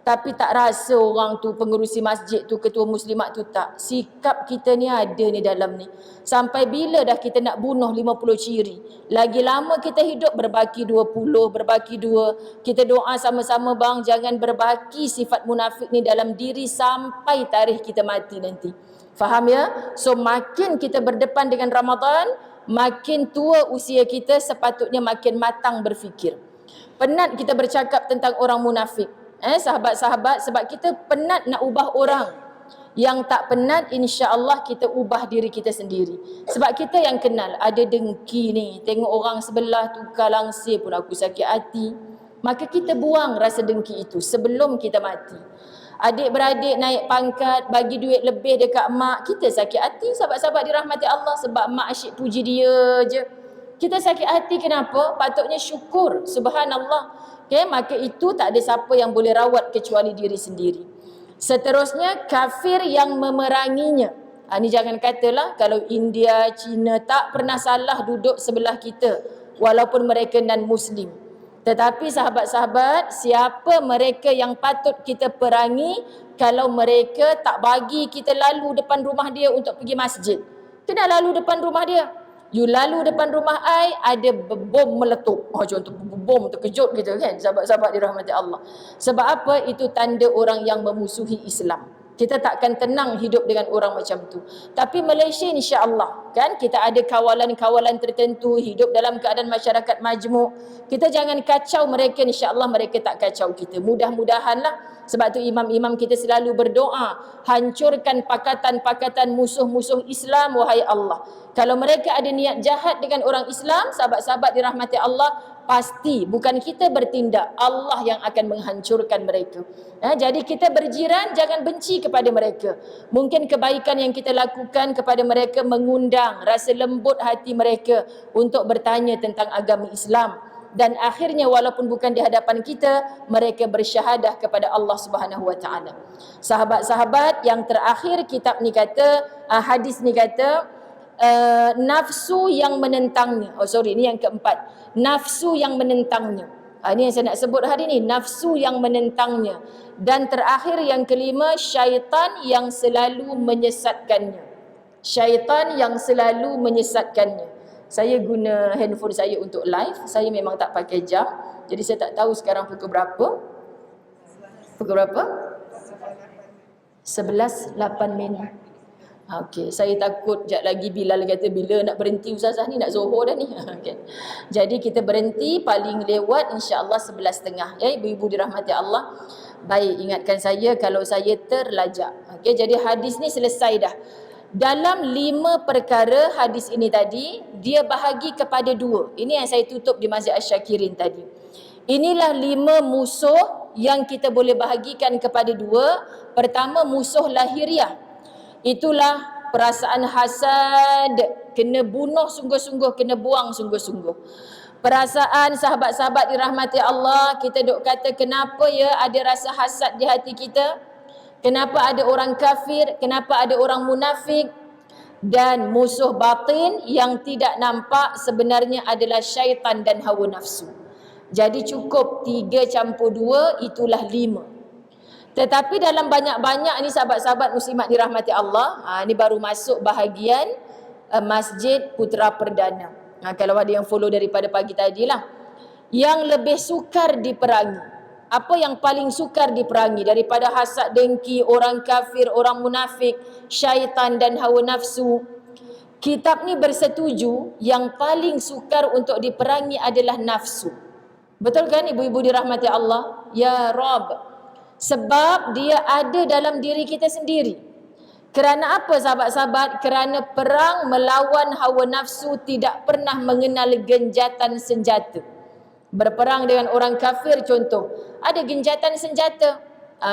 tapi tak rasa orang tu, pengerusi masjid tu, ketua muslimat tu tak. Sikap kita ni ada ni dalam ni. Sampai bila dah kita nak bunuh 50 ciri? Lagi lama kita hidup berbaki 20, berbaki 2. Kita doa sama-sama bang, jangan berbaki sifat munafik ni dalam diri sampai tarikh kita mati nanti. Faham ya? So makin kita berdepan dengan Ramadan, makin tua usia kita, sepatutnya makin matang berfikir. Penat kita bercakap tentang orang munafik. Sahabat-sahabat, sebab kita penat nak ubah orang. Yang tak penat, insya-Allah kita ubah diri kita sendiri. Sebab kita yang kenal, ada dengki ni, tengok orang sebelah tukar langsir pun aku sakit hati. Maka kita buang rasa dengki itu sebelum kita mati. Adik-beradik naik pangkat, bagi duit lebih dekat mak, kita sakit hati. Sahabat-sahabat dirahmati Allah, sebab mak asyik puji dia je. Kita sakit hati kenapa? Patutnya syukur, subhanallah. Okay, maka itu tak ada siapa yang boleh rawat kecuali diri sendiri. Seterusnya, kafir yang memeranginya. Ini jangan katalah kalau India, Cina tak pernah salah duduk sebelah kita walaupun mereka non-Muslim. Tetapi sahabat-sahabat, siapa mereka yang patut kita perangi kalau mereka tak bagi kita lalu depan rumah dia untuk pergi masjid? Kena lalu depan rumah dia. You lalu depan rumah I, ada bom meletup. Contoh bom terkejut kita kan, sahabat-sahabat dirahmati Allah. Sebab apa? Itu tanda orang yang memusuhi Islam. Kita takkan tenang hidup dengan orang macam tu. Tapi Malaysia insya-Allah kan, kita ada kawalan-kawalan tertentu, hidup dalam keadaan masyarakat majmuk. Kita jangan kacau mereka, insya-Allah mereka tak kacau kita. Mudah-mudahanlah. Sebab tu imam-imam kita selalu berdoa, hancurkan pakatan-pakatan musuh-musuh Islam wahai Allah. Kalau mereka ada niat jahat dengan orang Islam, sahabat-sahabat dirahmati Allah, pasti bukan kita bertindak, Allah yang akan menghancurkan mereka. Jadi kita berjiran, jangan benci kepada mereka. Mungkin kebaikan yang kita lakukan kepada mereka mengundang rasa lembut hati mereka untuk bertanya tentang agama Islam. Dan akhirnya walaupun bukan di hadapan kita, mereka bersyahadah kepada Allah Subhanahu Wa Taala. Sahabat-sahabat, yang terakhir kitab ni kata, hadis ni kata, nafsu yang menentangnya. Ini yang keempat. Nafsu yang menentangnya. Ini yang saya nak sebut hari ni, nafsu yang menentangnya. Dan terakhir yang kelima, syaitan yang selalu menyesatkannya. Syaitan yang selalu menyesatkannya. Saya guna handphone saya untuk live. Saya memang tak pakai jam. Jadi saya tak tahu sekarang pukul berapa. Pukul berapa? 11.08. Okey, saya takut sekejap lagi Bilal kata bila nak berhenti Ustazah ni, nak Zohor dah ni. Okay. Jadi kita berhenti paling lewat insya-Allah 11.30. Ibu-ibu dirahmati Allah. Baik, ingatkan saya kalau saya terlajak. Okey, jadi hadis ni selesai dah. Dalam 5 perkara hadis ini tadi, dia bahagi kepada 2. Ini yang saya tutup di Masjid Asy-Syakirin tadi. Inilah 5 musuh yang kita boleh bahagikan kepada 2. Pertama, musuh lahiriah. Itulah perasaan hasad, kena bunuh sungguh-sungguh, kena buang sungguh-sungguh. Perasaan sahabat-sahabat dirahmati Allah, kita duk kata kenapa ya ada rasa hasad di hati kita? Kenapa ada orang kafir? Kenapa ada orang munafik? Dan musuh batin yang tidak nampak sebenarnya adalah syaitan dan hawa nafsu. Jadi cukup 3 campur 2, itulah 5. Tetapi dalam banyak-banyak ni sahabat-sahabat muslimat dirahmati Allah, ni baru masuk bahagian Masjid Putra Perdana. Kalau ada yang follow daripada pagi tadi lah. Yang lebih sukar diperangi. Apa yang paling sukar diperangi daripada hasad, dengki, orang kafir, orang munafik, syaitan dan hawa nafsu? Kitab ni bersetuju yang paling sukar untuk diperangi adalah nafsu. Betul kan ibu-ibu dirahmati Allah? Ya Rabb. Sebab dia ada dalam diri kita sendiri. Kerana apa sahabat-sahabat? Kerana perang melawan hawa nafsu tidak pernah mengenal genjatan senjata. Berperang dengan orang kafir contoh, ada genjatan senjata.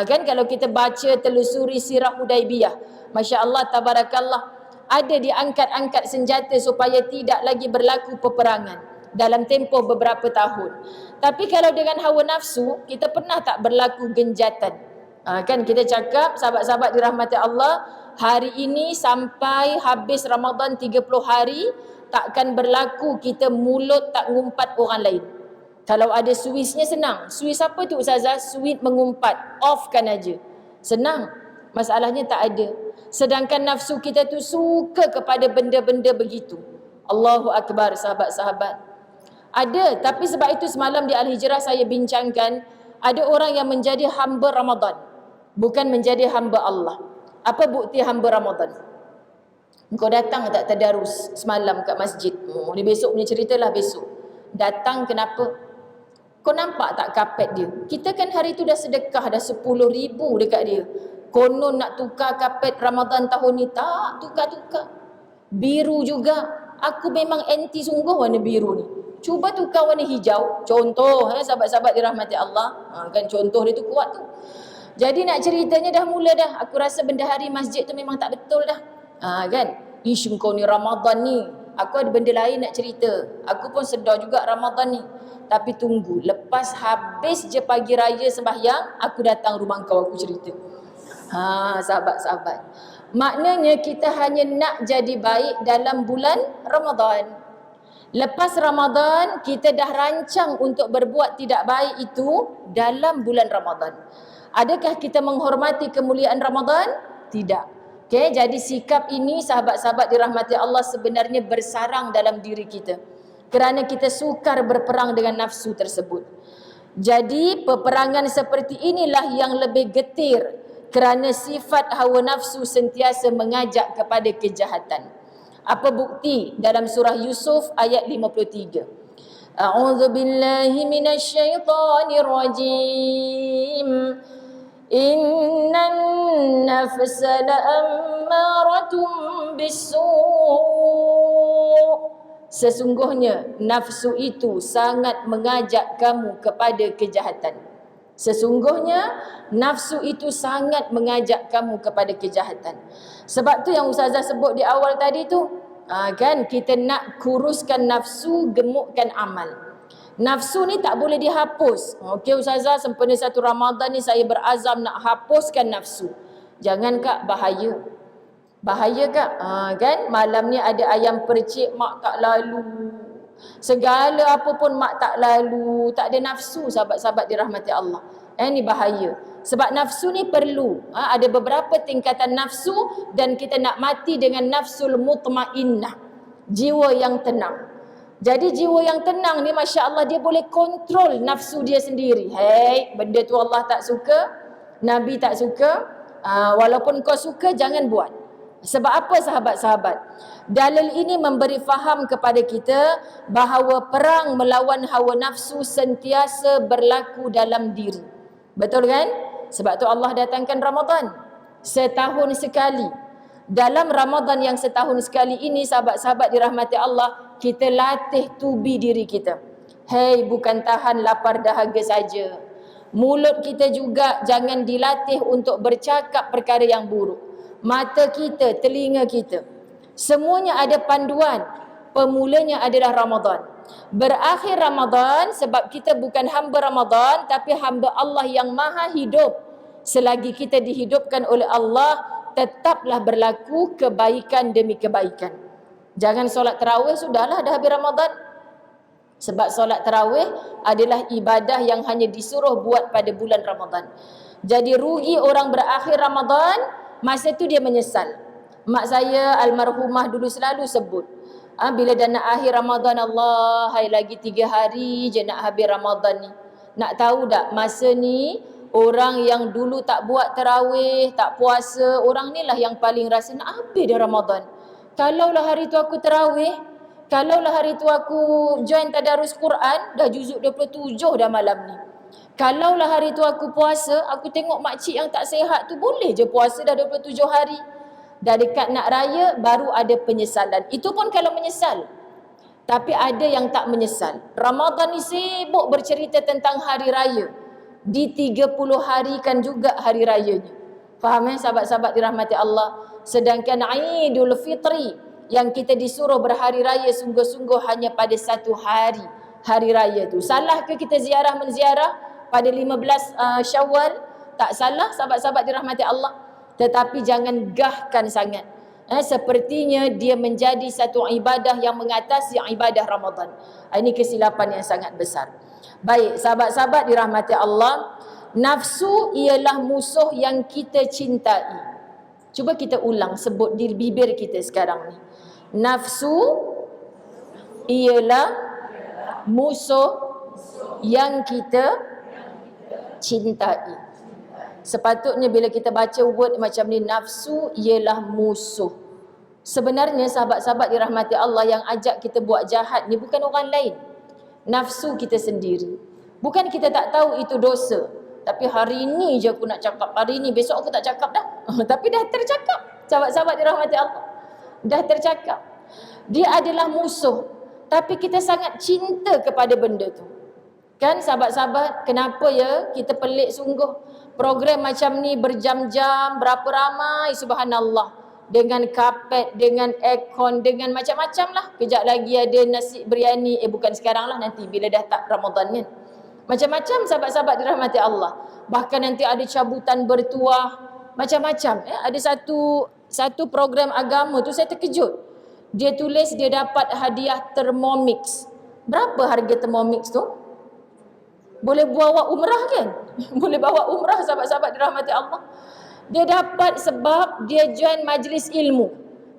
Kan kalau kita baca telusuri sirah Hudaibiyah, Masya Allah, tabarakallah, ada diangkat-angkat senjata supaya tidak lagi berlaku peperangan dalam tempoh beberapa tahun. Tapi kalau dengan hawa nafsu, kita pernah tak berlaku genjatan? Kan kita cakap, sahabat-sahabat dirahmati Allah, hari ini sampai habis Ramadan 30 hari, takkan berlaku kita mulut tak ngumpat orang lain. Kalau ada Swiss-nya senang. Swiss apa tu Ustazah? Sweet mengumpat. Off-kan aja. Senang. Masalahnya tak ada. Sedangkan nafsu kita tu suka kepada benda-benda begitu. Allahu Akbar sahabat-sahabat. Ada, tapi sebab itu semalam di Al-Hijrah saya bincangkan, ada orang yang menjadi hamba Ramadan, bukan menjadi hamba Allah. Apa bukti hamba Ramadan? Kau datang tak tadarus semalam kat masjid? Ni besok punya cerita lah besok. Datang kenapa? Kau nampak tak kapet dia? Kita kan hari tu dah sedekah, dah 10,000 dekat dia. Konon nak tukar kapet Ramadan tahun ni. Tak, tukar-tukar. Biru juga. Aku memang anti sungguh warna biru ni. Cuba tukar warna hijau. Contoh, sahabat-sahabat dirahmati Allah. Kan contoh dia tu kuat tu. Jadi nak ceritanya dah mula dah. Aku rasa bendahari masjid tu memang tak betul dah. Kan? Ish, kau ni Ramadan ni. Aku ada benda lain nak cerita. Aku pun sedar juga Ramadan ni. Tapi tunggu, lepas habis je pagi raya sembahyang, aku datang rumah kau, aku cerita. Sahabat-sahabat. Maknanya kita hanya nak jadi baik dalam bulan Ramadan. Lepas Ramadan, kita dah rancang untuk berbuat tidak baik itu dalam bulan Ramadan. Adakah kita menghormati kemuliaan Ramadan? Tidak. Okay, jadi sikap ini sahabat-sahabat dirahmati Allah sebenarnya bersarang dalam diri kita. Kerana kita sukar berperang dengan nafsu tersebut. Jadi peperangan seperti inilah yang lebih getir. Kerana sifat hawa nafsu sentiasa mengajak kepada kejahatan. Apa bukti? Dalam surah Yusuf ayat 53. A'udzu billahi minasyaitonir rajim. Innan nafsa la'ammaratun bis-su'. Sesungguhnya nafsu itu sangat mengajak kamu kepada kejahatan. Sesungguhnya nafsu itu sangat mengajak kamu kepada kejahatan. Sebab tu yang Ustazah sebut di awal tadi tu, kan kita nak kuruskan nafsu, gemukkan amal. Nafsu ni tak boleh dihapus. Okey Ustazah, sempena satu Ramadan ni saya berazam nak hapuskan nafsu. Jangan Kak, bahaya. Bahaya Kak, kan malam ni ada ayam percik, mak tak lalu. Segala apa pun mak tak lalu. Tak ada nafsu sahabat-sahabat dirahmati Allah. Ini bahaya. Sebab nafsu ni perlu. Ada beberapa tingkatan nafsu dan kita nak mati dengan nafsul mutmainnah. Jiwa yang tenang. Jadi jiwa yang tenang ni Masya Allah dia boleh kontrol nafsu dia sendiri. Hei, benda tu Allah tak suka, Nabi tak suka. Walaupun kau suka jangan buat. Sebab apa sahabat-sahabat? Dalil ini memberi faham kepada kita bahawa perang melawan hawa nafsu sentiasa berlaku dalam diri. Betul kan? Sebab tu Allah datangkan Ramadan setahun sekali. Dalam Ramadan yang setahun sekali ini sahabat-sahabat dirahmati Allah, kita latih tubi diri kita. Hei, bukan tahan lapar dahaga saja. Mulut kita juga jangan dilatih untuk bercakap perkara yang buruk. Mata kita, telinga kita, semuanya ada panduan. Pemulanya adalah Ramadan. Berakhir Ramadan sebab kita bukan hamba Ramadan tapi hamba Allah yang maha hidup. Selagi kita dihidupkan oleh Allah, tetaplah berlaku kebaikan demi kebaikan. Jangan solat tarawih, sudahlah dah habis Ramadan. Sebab solat tarawih adalah ibadah yang hanya disuruh buat pada bulan Ramadan. Jadi rugi orang berakhir Ramadan. Masa tu dia menyesal. Mak saya almarhumah dulu selalu sebut, bila dah nak akhir Ramadan, Allah, hai lagi 3 hari je nak habis Ramadan ni. Nak tahu tak, masa ni orang yang dulu tak buat tarawih, tak puasa, orang ni lah yang paling rasa nak habis dah Ramadan. Kalaulah hari tu aku tarawih, kalaulah hari tu aku join tadarus Quran, dah juzuk 27 dah malam ni. Kalaulah hari tu aku puasa, aku tengok makcik yang tak sihat tu boleh je puasa dah 27 hari. Dah dekat nak raya, baru ada penyesalan. Itu pun kalau menyesal. Tapi ada yang tak menyesal. Ramadan ni sibuk bercerita tentang hari raya. Di 30 hari kan juga hari rayanya. Faham sahabat-sahabat dirahmati Allah? Sedangkan Aidul Fitri yang kita disuruh berhari raya sungguh-sungguh hanya pada 1 hari. Hari raya tu. Salah ke kita ziarah menziarah pada 15 Syawal? Tak salah sahabat-sahabat dirahmati Allah. Tetapi jangan gahkan sangat. sepertinya dia menjadi satu ibadah yang mengatasi ibadah Ramadan. Ini kesilapan yang sangat besar. Baik, sahabat-sahabat dirahmati Allah, nafsu ialah musuh yang kita cintai. Cuba kita ulang, sebut di bibir kita sekarang ni. Nafsu ialah musuh yang kita cintai. Sepatutnya bila kita baca word macam ni, nafsu ialah musuh. Sebenarnya sahabat-sahabat dirahmati Allah, yang ajak kita buat jahat ni bukan orang lain, nafsu kita sendiri. Bukan kita tak tahu itu dosa, tapi hari ni je aku nak cakap, hari ni, besok aku tak cakap dah. Tapi dah tercakap. Sahabat-sahabat dirahmati Allah, dah tercakap. Dia adalah musuh, tapi kita sangat cinta kepada benda tu. Kan sahabat-sahabat, kenapa ya kita pelik sungguh. Program macam ni berjam-jam, berapa ramai, subhanallah. Dengan kapet, dengan aircon, dengan macam-macam lah. Kejap lagi ada nasi biryani, bukan sekarang lah, nanti bila dah tak Ramadan kan. Macam-macam sahabat-sahabat dirahmati Allah. Bahkan nanti ada cabutan bertuah, macam-macam. Ada satu program agama tu saya terkejut. Dia tulis dia dapat hadiah Thermomix. Berapa harga Thermomix tu? Boleh bawa umrah kan? Boleh bawa umrah sahabat-sahabat dirahmati Allah. Dia dapat sebab dia join majlis ilmu.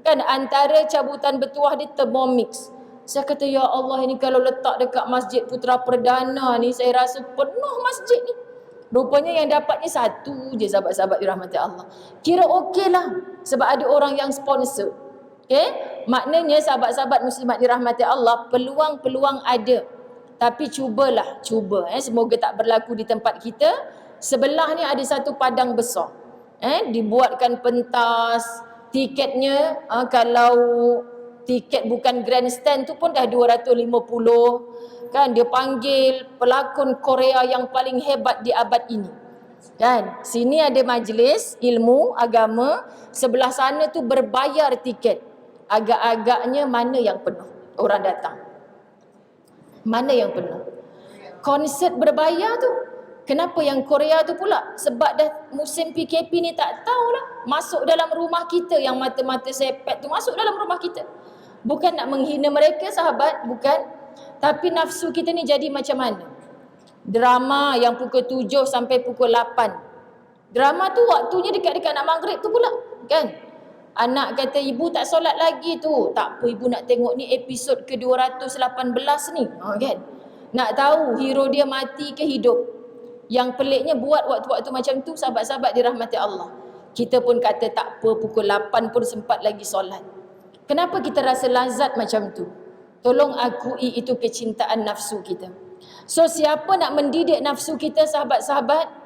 Kan antara cabutan bertuah dia Thermomix. Saya kata, ya Allah, ini kalau letak dekat Masjid Putra Perdana ni, saya rasa penuh masjid ni. Rupanya yang dapat ni satu je sahabat-sahabat dirahmati Allah. Kira okey lah sebab ada orang yang sponsor. Okay? Maknanya sahabat-sahabat muslimat dirahmati Allah, peluang-peluang ada. Tapi cubalah, semoga tak berlaku di tempat kita. Sebelah ni ada satu padang besar. Dibuatkan pentas, tiketnya kalau tiket bukan grandstand tu pun dah 250. Kan dia panggil pelakon Korea yang paling hebat di abad ini. Kan sini ada majlis ilmu agama, sebelah sana tu berbayar tiket. Agak-agaknya mana yang penuh orang datang? Mana yang penuh? Konsert berbayar tu. Kenapa yang Korea tu pula? Sebab dah musim PKP ni tak tahulah. Masuk dalam rumah kita, yang mata-mata sepet tu masuk dalam rumah kita. Bukan nak menghina mereka sahabat, bukan. Tapi nafsu kita ni jadi macam mana? Drama yang pukul 7 sampai pukul 8. Drama tu waktunya dekat-dekat nak maghrib tu pula. Kan? Anak kata, ibu tak solat lagi tu. Tak apa, ibu nak tengok ni episod ke-218 ni. Kan? Nak tahu hero dia mati ke hidup. Yang peliknya buat waktu-waktu macam tu, sahabat-sahabat dirahmati Allah. Kita pun kata tak apa, pukul 8 pun sempat lagi solat. Kenapa kita rasa lazat macam tu? Tolong akui itu kecintaan nafsu kita. So siapa nak mendidik nafsu kita sahabat-sahabat?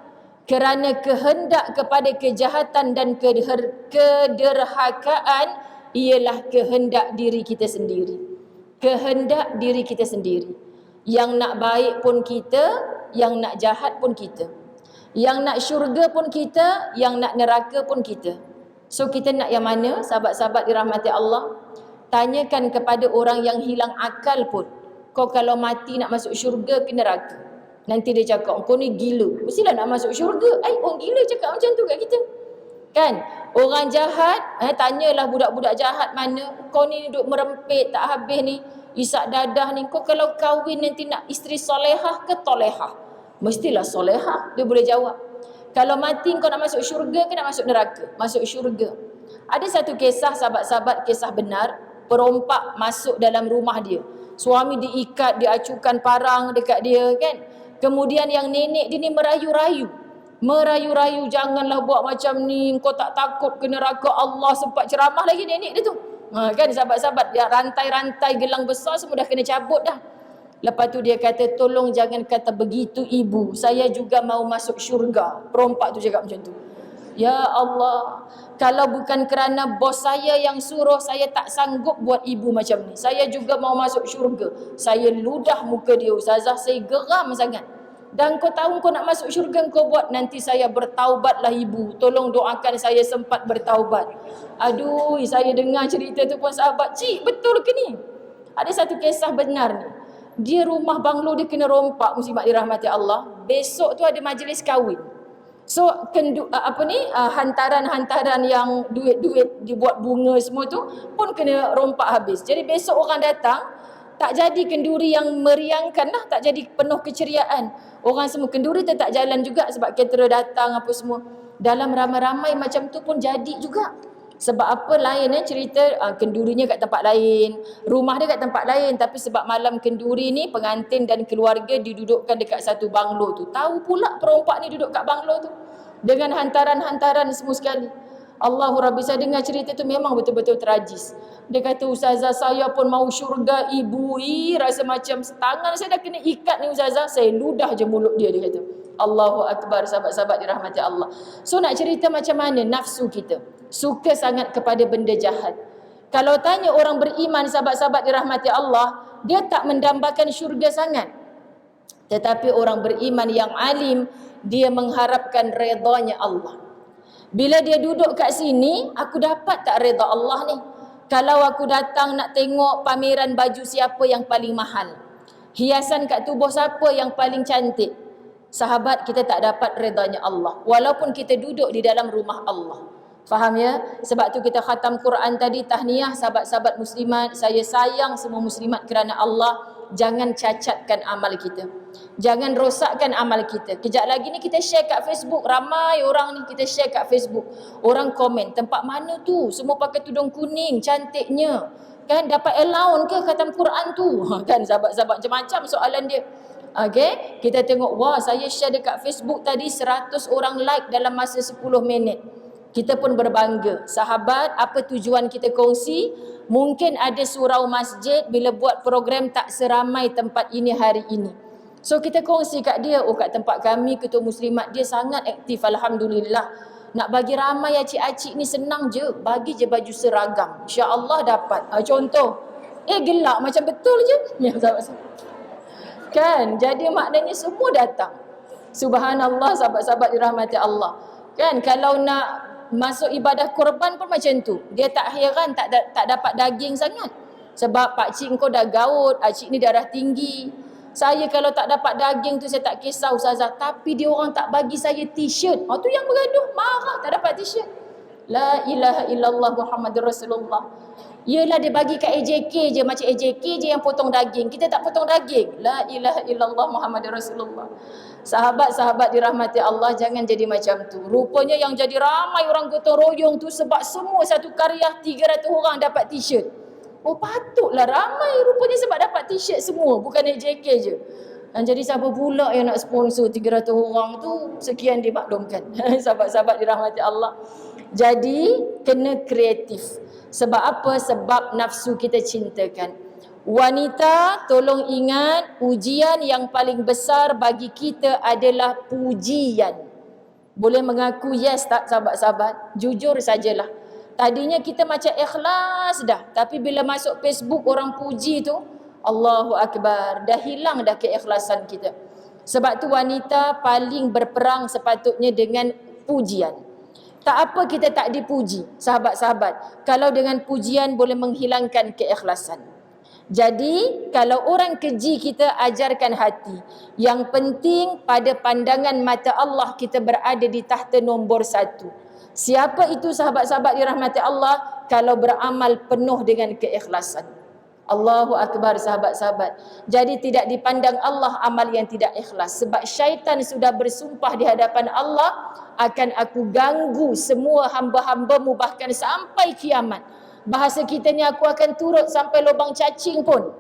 Kerana kehendak kepada kejahatan dan kederhakaan ialah kehendak diri kita sendiri. Kehendak diri kita sendiri. Yang nak baik pun kita, yang nak jahat pun kita. Yang nak syurga pun kita, yang nak neraka pun kita. So kita nak yang mana sahabat-sahabat dirahmati Allah? Tanyakan kepada orang yang hilang akal pun. Kau kalau mati nak masuk syurga ke neraka? Nanti dia cakap, kau ni gila. Mestilah nak masuk syurga. Orang gila cakap macam tu kat kita. Kan? Orang jahat, tanyalah budak-budak jahat mana. Kau ni duduk merempit tak habis ni. Isak dadah ni. Kau kalau kahwin nanti nak isteri solehah ke tolehah? Mestilah solehah. Dia boleh jawab. Kalau mati kau nak masuk syurga ke nak masuk neraka? Masuk syurga. Ada satu kisah sahabat-sahabat, kisah benar. Perompak masuk dalam rumah dia. Suami diikat, diacukan parang dekat dia kan. Kemudian yang nenek dia ni merayu-rayu. Merayu-rayu, janganlah buat macam ni. Kau tak takut ke neraka Allah. Sempat ceramah lagi nenek dia tu. Kan sahabat-sahabat, rantai-rantai gelang besar semua dah kena cabut dah. Lepas tu dia kata, tolong jangan kata begitu ibu. Saya juga mau masuk syurga. Perompak tu cakap macam tu. Ya Allah, kalau bukan kerana bos saya yang suruh, saya tak sanggup buat ibu macam ni. Saya juga mau masuk syurga. Saya ludah muka dia, ustazah, saya geram sangat. Dan kau tahu kau nak masuk syurga, kau buat, nanti saya bertaubatlah ibu. Tolong doakan saya sempat bertaubat. Aduh, saya dengar cerita tu pun sahabat, cik betul ke ni? Ada satu kisah benar ni. Dia rumah banglo dia kena rompak, muslimat dirahmati Allah. Besok tu ada majlis kahwin. So hantaran-hantaran yang duit-duit dibuat bunga semua tu pun kena rompak habis. Jadi besok orang datang tak jadi kenduri yang meriangkan lah, tak jadi penuh keceriaan. Orang semua kenduri tak jalan juga sebab caterer datang apa semua. Dalam ramai-ramai macam tu pun jadi juga. Sebab apa lain cerita kendurinya kat tempat lain, rumah dia kat tempat lain, tapi sebab malam kenduri ni pengantin dan keluarga didudukkan dekat satu banglo tu. Tahu pula perompak ni duduk kat banglo tu dengan hantaran-hantaran semua sekali. Allahu Rabbi, saya dengar cerita tu memang betul-betul tragis. Dia kata, ustazah saya pun mau syurga ibu. Rasa macam tangan saya dah kena ikat ni ustazah, saya ludah je mulut dia kata. Allahu Akbar, sahabat-sahabat dirahmati Allah. So nak cerita macam mana nafsu kita suka sangat kepada benda jahat. Kalau tanya orang beriman, sahabat-sahabat dirahmati Allah, dia tak mendambakan syurga sangat. Tetapi orang beriman yang alim, dia mengharapkan redanya Allah. Bila dia duduk kat sini, aku dapat tak reda Allah ni? Kalau aku datang nak tengok pameran baju siapa yang paling mahal, hiasan kat tubuh siapa yang paling cantik, sahabat, kita tak dapat redanya Allah walaupun kita duduk di dalam rumah Allah. Faham ya? Sebab tu kita khatam Quran tadi, tahniah sahabat-sahabat muslimat. Saya sayang semua muslimat kerana Allah. Jangan cacatkan amal kita, jangan rosakkan amal kita. Kejap lagi ni kita share kat Facebook, ramai orang ni kita share kat Facebook. Orang komen, tempat mana tu semua pakai tudung kuning, cantiknya kan, dapat allowance ke khatam Quran tu? Kan sahabat-sahabat, macam-macam soalan dia. Okay, kita tengok, wah, saya share dekat Facebook tadi 100 orang like dalam masa 10 minit. Kita pun berbangga. Sahabat, apa tujuan kita kongsi? Mungkin ada surau masjid bila buat program tak seramai tempat ini hari ini. So kita kongsi kat dia, oh kat tempat kami ketua muslimat dia sangat aktif, alhamdulillah. Nak bagi ramai acik-acik ni senang je, bagi je baju seragam, insya-Allah dapat. Contoh, gelak macam betul je. Ya, sahabat-sahabat. Kan, jadi maknanya semua datang. Subhanallah, sahabat-sahabat dirahmati Allah. Kan, kalau nak masuk ibadah korban pun macam tu. Dia tak heran tak dapat daging sangat. Sebab pakcik kau dah gaut, acik ni darah tinggi. Saya kalau tak dapat daging tu saya tak kisah ustazah, tapi dia orang tak bagi saya t-shirt. Tu yang bergaduh, marah tak dapat t-shirt. La ilaha illallah Muhammadur Rasulullah. Yelah dia bagi kat AJK je, macam AJK je yang potong daging, kita tak potong daging. La ilaha illallah Muhammadur Rasulullah. Sahabat-sahabat dirahmati Allah, jangan jadi macam tu. Rupanya yang jadi ramai orang gotong royong tu sebab semua satu karya 300 orang dapat t-shirt. Oh patutlah ramai rupanya sebab dapat t-shirt semua, bukan AJK je. Dan jadi siapa pula yang nak sponsor 300 orang tu, sekian dimaklumkan. Sahabat-sahabat dirahmati Allah. Jadi kena kreatif. Sebab apa? Sebab nafsu kita cintakan. Wanita, tolong ingat, ujian yang paling besar bagi kita adalah pujian. Boleh mengaku yes tak sahabat-sahabat? Jujur sajalah. Tadinya kita macam ikhlas dah, tapi bila masuk Facebook orang puji tu, Allahu Akbar, dah hilang dah keikhlasan kita. Sebab tu wanita paling berperang sepatutnya dengan pujian. Tak apa kita tak dipuji, sahabat-sahabat. Kalau dengan pujian boleh menghilangkan keikhlasan. Jadi, kalau orang keji kita, ajarkan hati. Yang penting pada pandangan mata Allah kita berada di tahta nombor 1. Siapa itu sahabat-sahabat dirahmati Allah? Kalau beramal penuh dengan keikhlasan. Allahu Akbar sahabat-sahabat. Jadi tidak dipandang Allah amal yang tidak ikhlas. Sebab syaitan sudah bersumpah di hadapan Allah, akan aku ganggu semua hamba-hambamu bahkan sampai kiamat. Bahasa kita ni, aku akan turut sampai lubang cacing pun,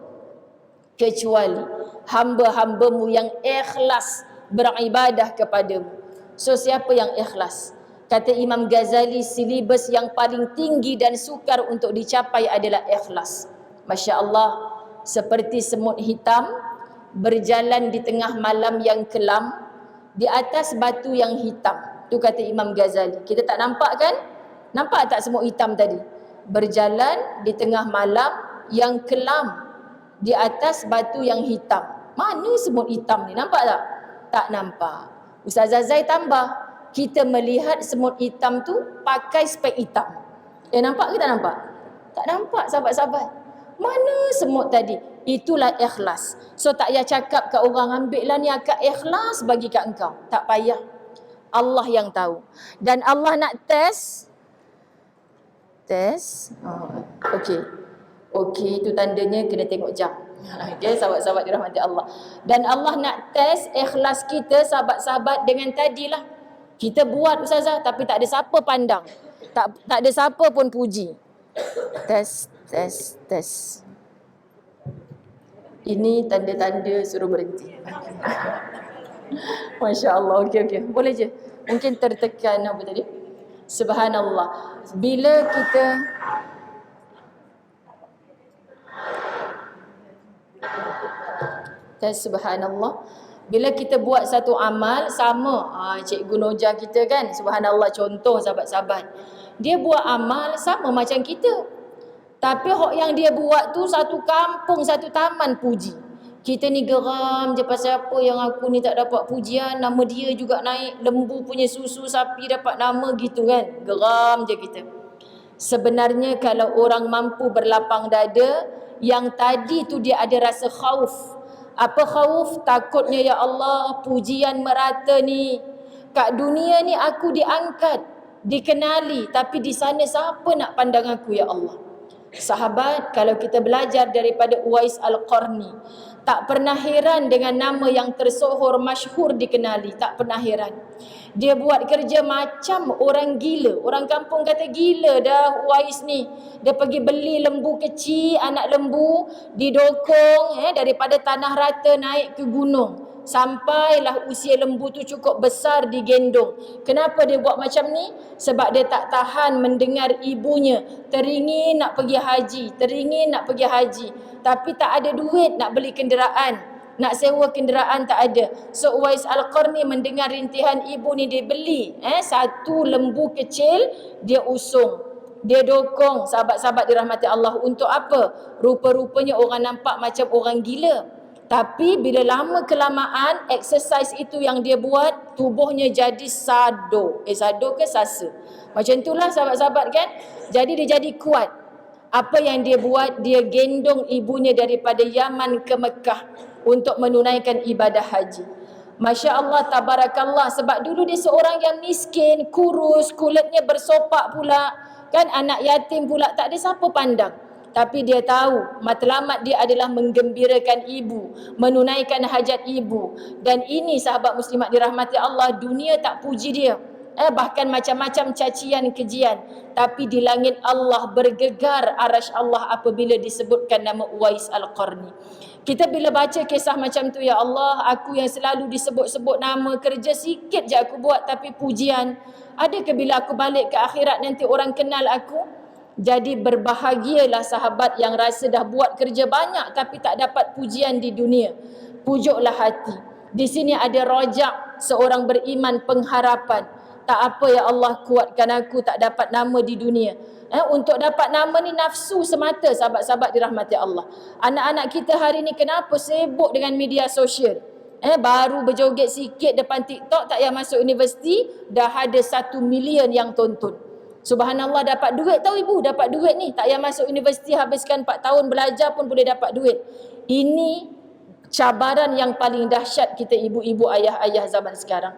kecuali hamba-hambamu yang ikhlas beribadah kepadamu. So siapa yang ikhlas? Kata Imam Ghazali, silibus yang paling tinggi dan sukar untuk dicapai adalah ikhlas. Masya Allah, seperti semut hitam berjalan di tengah malam yang kelam di atas batu yang hitam. Tu kata Imam Ghazali. Kita tak nampak kan? Nampak tak semut hitam tadi? Berjalan di tengah malam yang kelam di atas batu yang hitam. Mana semut hitam ni? Nampak tak? Tak nampak. Ustazah Zai tambah, kita melihat semut hitam tu pakai spek hitam. Nampak ke tak nampak? Tak nampak sahabat-sahabat. Mana semut tadi? Itulah ikhlas. So tak payah cakap kat orang, ambil lah ni akak ikhlas bagi kat engkau. Tak payah. Allah yang tahu. Dan Allah nak test. Okey. Okey, itu tandanya kena tengok jam. Okay, sahabat-sahabat dirahmati Allah. Dan Allah nak test ikhlas kita, sahabat-sahabat, dengan tadilah. Kita buat ustazah tapi tak ada siapa pandang. Tak ada siapa pun puji. Test. Ini tanda-tanda suruh berhenti. Masya Allah. Okey. Boleh je. Mungkin tertekan apa tadi? Subhanallah. Bila kita subhanallah. Bila kita buat satu amal sama, Cikgu Nojah kita kan, subhanallah, contoh sahabat-sahabat. Dia buat amal sama macam kita. Tapi yang dia buat tu satu kampung, satu taman puji. Kita ni geram je pasal apa yang aku ni tak dapat pujian, nama dia juga naik, lembu punya susu sapi dapat nama gitu kan. Geram je kita. Sebenarnya kalau orang mampu berlapang dada, yang tadi tu dia ada rasa khauf. Apa khauf? Takutnya, ya Allah, pujian merata ni. Kat dunia ni aku diangkat, dikenali, tapi di sana siapa nak pandang aku, ya Allah? Sahabat, kalau kita belajar daripada Uwais Al-Qarni, tak pernah heran dengan nama yang tersohor, masyhur, dikenali. Tak pernah heran. Dia buat kerja macam orang gila. Orang kampung kata gila dah Uwais ni. Dia pergi beli lembu kecil, anak lembu, didokong daripada tanah rata naik ke gunung. Sampailah usia lembu tu cukup besar, digendong. Kenapa dia buat macam ni? Sebab dia tak tahan mendengar ibunya teringin nak pergi haji, tapi tak ada duit nak beli kenderaan, nak sewa kenderaan tak ada. So Uwais Al-Qarni mendengar rintihan ibu ni, dia beli satu lembu kecil, dia usung, dia dokong. Sahabat-sahabat dirahmati Allah, untuk apa? Rupa-rupanya orang nampak macam orang gila. Tapi bila lama kelamaan, exercise itu yang dia buat, tubuhnya jadi sado. Sado ke sasa? Macam itulah sahabat-sahabat kan. Jadi dia jadi kuat. Apa yang dia buat? Dia gendong ibunya daripada Yaman ke Mekah untuk menunaikan ibadah haji. Masya Allah, tabarakallah. Sebab dulu dia seorang yang miskin, kurus, kulitnya bersopak pula. Kan, anak yatim pula, tak ada siapa pandang. Tapi dia tahu matlamat dia adalah menggembirakan ibu, menunaikan hajat ibu. Dan ini sahabat muslimat dirahmati Allah, dunia tak puji dia. Bahkan macam-macam cacian, kejian. Tapi di langit Allah bergegar arasy Allah apabila disebutkan nama Uwais Al-Qarni. Kita bila baca kisah macam tu, ya Allah, aku yang selalu disebut-sebut nama, kerja sikit je aku buat tapi pujian. Adakah bila aku balik ke akhirat nanti orang kenal aku? Jadi berbahagialah sahabat yang rasa dah buat kerja banyak tapi tak dapat pujian di dunia. Pujuklah hati. Di sini ada rojak seorang beriman, pengharapan. Tak apa, ya Allah, kuatkan aku tak dapat nama di dunia. Untuk dapat nama ni nafsu semata, sahabat-sahabat dirahmati Allah. Anak-anak kita hari ni kenapa sibuk dengan media sosial? Baru berjoget sikit depan TikTok, tak payah masuk universiti, dah ada 1 million yang tonton. Subhanallah, dapat duit tahu ibu, dapat duit ni. Tak payah masuk universiti, habiskan 4 tahun belajar pun boleh dapat duit. Ini cabaran yang paling dahsyat kita ibu-ibu, ayah-ayah zaman sekarang.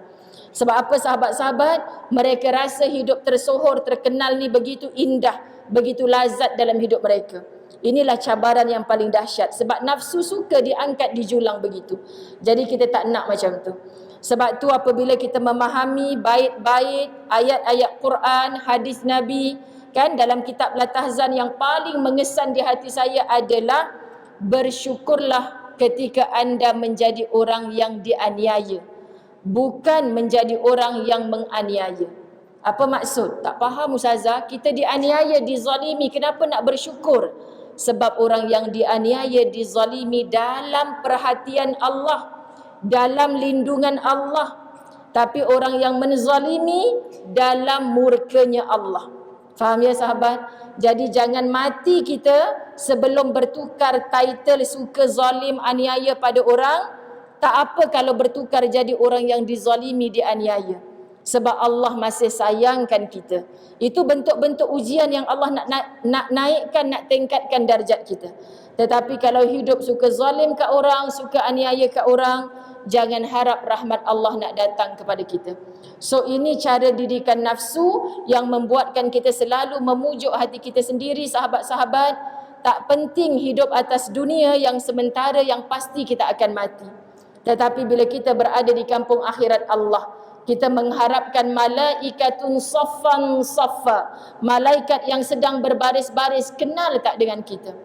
Sebab apa sahabat-sahabat? Mereka rasa hidup tersohor, terkenal ni begitu indah, begitu lazat dalam hidup mereka. Inilah cabaran yang paling dahsyat. Sebab nafsu suka diangkat, dijulang begitu. Jadi kita tak nak macam tu. Sebab tu apabila kita memahami bait-bait, ayat-ayat Quran, hadis Nabi, kan, dalam kitab Latahzan, yang paling mengesan di hati saya adalah bersyukurlah ketika anda menjadi orang yang dianiaya, bukan menjadi orang yang menganiaya. Apa maksud? Tak faham ustazah, kita dianiaya, dizalimi, kenapa nak bersyukur? Sebab orang yang dianiaya, dizalimi dalam perhatian Allah, dalam lindungan Allah. Tapi orang yang menzalimi dalam murkanya Allah. Faham ya sahabat? Jadi jangan mati kita sebelum bertukar title suka zalim, aniaya pada orang. Tak apa kalau bertukar jadi orang yang dizalimi, dianiaya. Sebab Allah masih sayangkan kita. Itu bentuk-bentuk ujian yang Allah nak naikkan, nak tingkatkan darjat kita. Tetapi kalau hidup suka zalim kat orang, suka aniaya kat orang, jangan harap rahmat Allah nak datang kepada kita. So ini cara didikan nafsu yang membuatkan kita selalu memujuk hati kita sendiri, sahabat-sahabat. Tak penting hidup atas dunia yang sementara, yang pasti kita akan mati. Tetapi bila kita berada di kampung akhirat Allah, kita mengharapkan malaikatun saffan saffa, malaikat yang sedang berbaris-baris, kenal tak dengan kita?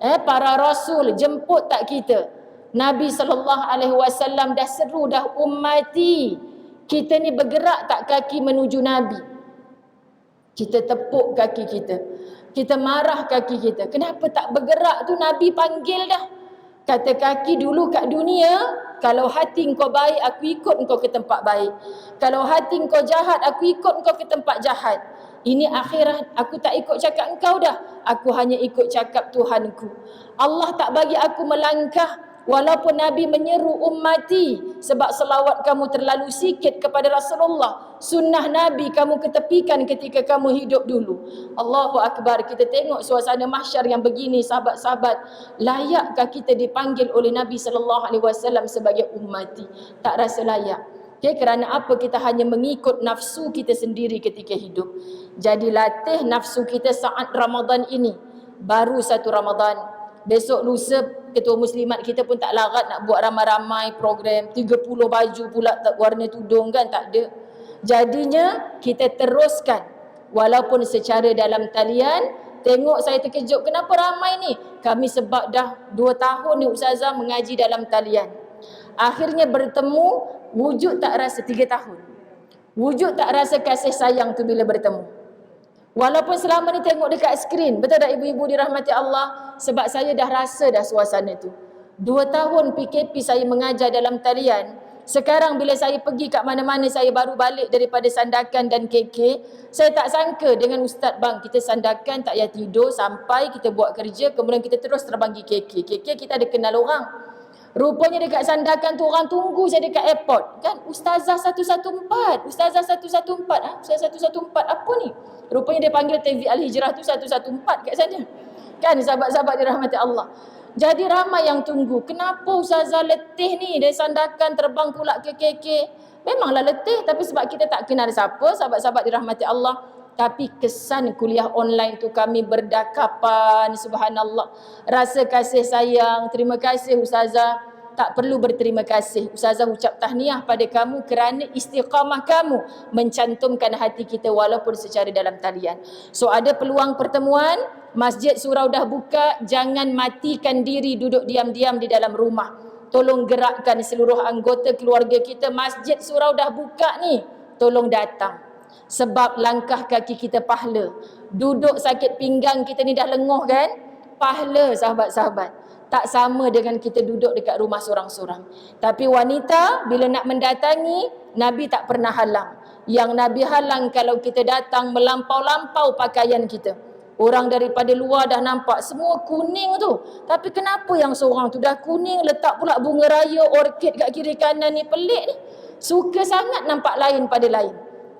Para rasul jemput tak kita? Nabi SAW dah seru dah, ummati. Kita ni bergerak tak kaki menuju Nabi? Kita tepuk kaki kita, kita marah kaki kita. Kenapa tak bergerak tu? Nabi panggil dah. Kata kaki dulu kat dunia, kalau hati engkau baik, aku ikut engkau ke tempat baik. Kalau hati engkau jahat, aku ikut engkau ke tempat jahat. Ini akhirat, aku tak ikut cakap engkau dah. Aku hanya ikut cakap Tuhanku. Allah tak bagi aku melangkah. Walaupun Nabi menyeru ummati, sebab selawat kamu terlalu sikit kepada Rasulullah, sunnah Nabi kamu ketepikan ketika kamu hidup dulu. Allahu Akbar. Kita tengok suasana mahsyar yang begini, sahabat-sahabat. Layakkah kita dipanggil oleh Nabi SAW sebagai ummati? Tak rasa layak. Okay, kerana apa? Kita hanya mengikut nafsu kita sendiri ketika hidup. Jadi latih nafsu kita saat Ramadan ini. Baru satu Ramadan, besok lusa ketua muslimat kita pun tak larat nak buat ramai-ramai program, 30 baju pula tak warna tudung kan, tak ada. Jadinya kita teruskan walaupun secara dalam talian. Tengok saya terkejut, kenapa ramai ni? Kami sebab dah 2 tahun ni Ustazah mengaji dalam talian. Akhirnya bertemu, wujud tak rasa 3 tahun. Wujud tak rasa kasih sayang tu bila bertemu. Walaupun selama ni tengok dekat skrin, betul tak ibu-ibu dirahmati Allah? Sebab saya dah rasa dah suasana tu. 2 tahun PKP saya mengajar dalam talian. Sekarang bila saya pergi kat mana-mana, saya baru balik daripada Sandakan dan KK, saya tak sangka dengan Ustaz, bang kita Sandakan tak payah tidur sampai kita buat kerja, kemudian kita terus terbang pergi KK. KK kita ada kenal orang. Rupanya dekat Sandakan tu orang tunggu saya dekat airport. Kan Ustazah 114, Ustazah 114. Ustazah 114 apa ni? Rupanya dia panggil TV Al-Hijrah tu 114 kat sana. Kan sahabat-sahabat dirahmati Allah. Jadi ramai yang tunggu. Kenapa Ustazah letih ni dari Sandakan terbang pula ke KK? Memanglah letih, tapi sebab kita tak kenal siapa, sahabat-sahabat dirahmati Allah. Tapi kesan kuliah online tu kami berdakapan, subhanallah. Rasa kasih sayang, terima kasih Ustazah. Tak perlu berterima kasih. Ustazah ucap tahniah pada kamu kerana istiqamah kamu mencantumkan hati kita walaupun secara dalam talian. So ada peluang pertemuan, masjid surau dah buka, jangan matikan diri duduk diam-diam di dalam rumah. Tolong gerakkan seluruh anggota keluarga kita, masjid surau dah buka ni, tolong datang. Sebab langkah kaki kita pahala. Duduk sakit pinggang kita ni dah lenguh kan? Pahala sahabat-sahabat. Tak sama dengan kita duduk dekat rumah sorang-sorang. Tapi wanita bila nak mendatangi, Nabi tak pernah halang. Yang Nabi halang kalau kita datang melampau-lampau pakaian kita. Orang daripada luar dah nampak semua kuning tu. Tapi kenapa yang seorang tu dah kuning, letak pula bunga raya, orkid kat kiri kanan ni, pelik ni. Suka sangat nampak lain pada lain.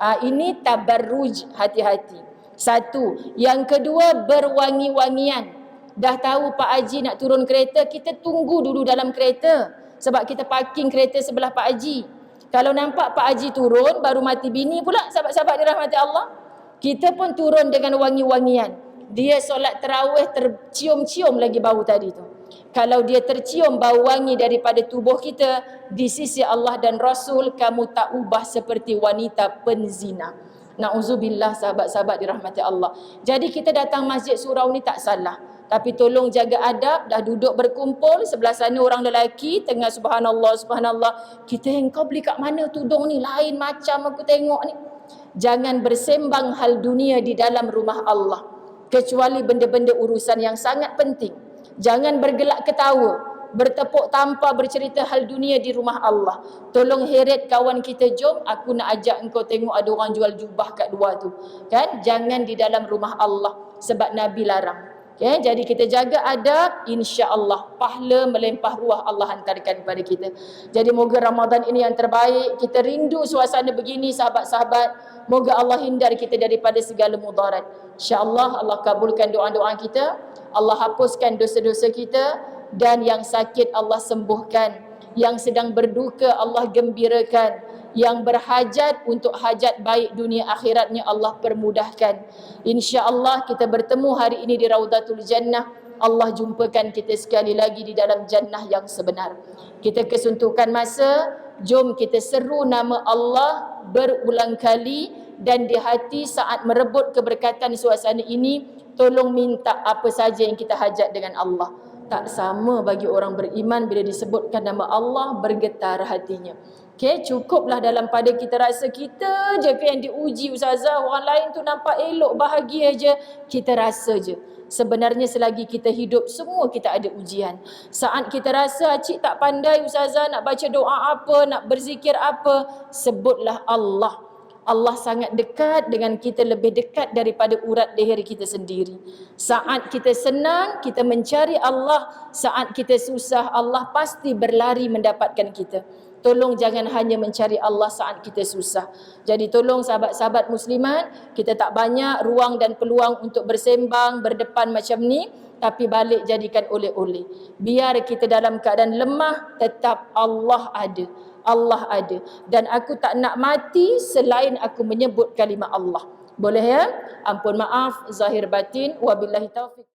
Ini tabarruj, hati-hati. Satu. Yang kedua, berwangi-wangian. Dah tahu Pak Haji nak turun kereta, kita tunggu dulu dalam kereta. Sebab kita parking kereta sebelah Pak Haji. Kalau nampak Pak Haji turun, baru mati bini pula, sahabat-sahabat dirahmati Allah. Kita pun turun dengan wangi-wangian. Dia solat tarawih tercium-cium lagi bau tadi tu. Kalau dia tercium bau wangi daripada tubuh kita, di sisi Allah dan Rasul, kamu tak ubah seperti wanita penzina. Na'udzubillah sahabat-sahabat dirahmati Allah. Jadi kita datang masjid surau ni tak salah. Tapi tolong jaga adab, dah duduk berkumpul, sebelah sana orang lelaki, tengah subhanallah, subhanallah. Kita engkau beli kat mana tudung ni? Lain macam aku tengok ni. Jangan bersembang hal dunia di dalam rumah Allah. Kecuali benda-benda urusan yang sangat penting. Jangan bergelak ketawa, bertepuk tampar bercerita hal dunia di rumah Allah. Tolong heret kawan kita, jom aku nak ajak engkau tengok ada orang jual jubah kat luar tu. Kan? Jangan di dalam rumah Allah sebab Nabi larang. Okay, jadi kita jaga adab, insya-Allah pahala melempah ruah Allah hantarkan kepada kita. Jadi moga Ramadan ini yang terbaik. Kita rindu suasana begini sahabat-sahabat. Moga Allah hindar kita daripada segala mudarat. Insya-Allah Allah kabulkan doa-doa kita. Allah hapuskan dosa-dosa kita, dan yang sakit Allah sembuhkan. Yang sedang berduka Allah gembirakan. Yang berhajat untuk hajat baik dunia akhiratnya Allah permudahkan. InsyaAllah kita bertemu hari ini di Raudatul Jannah. Allah jumpakan kita sekali lagi di dalam jannah yang sebenar. Kita kesuntukan masa, jom kita seru nama Allah berulang kali, dan di hati saat merebut keberkatan suasana ini, tolong minta apa saja yang kita hajat dengan Allah. Tak sama bagi orang beriman bila disebutkan nama Allah bergetar hatinya. Okay, cukuplah dalam pada kita rasa kita je ke yang diuji ustazah, orang lain tu nampak elok, bahagia je, kita rasa je. Sebenarnya selagi kita hidup, semua kita ada ujian. Saat kita rasa cik tak pandai ustazah nak baca doa apa, nak berzikir apa, sebutlah Allah. Allah sangat dekat dengan kita, lebih dekat daripada urat leher kita sendiri. Saat kita senang, kita mencari Allah. Saat kita susah, Allah pasti berlari mendapatkan kita. Tolong jangan hanya mencari Allah saat kita susah. Jadi tolong sahabat-sahabat muslimat, kita tak banyak ruang dan peluang untuk bersembang, berdepan macam ni, tapi balik jadikan oleh-oleh. Biar kita dalam keadaan lemah, tetap Allah ada. Allah ada. Dan aku tak nak mati selain aku menyebut kalimah Allah. Boleh ya? Ampun maaf, zahir batin, wabillahi taufiq.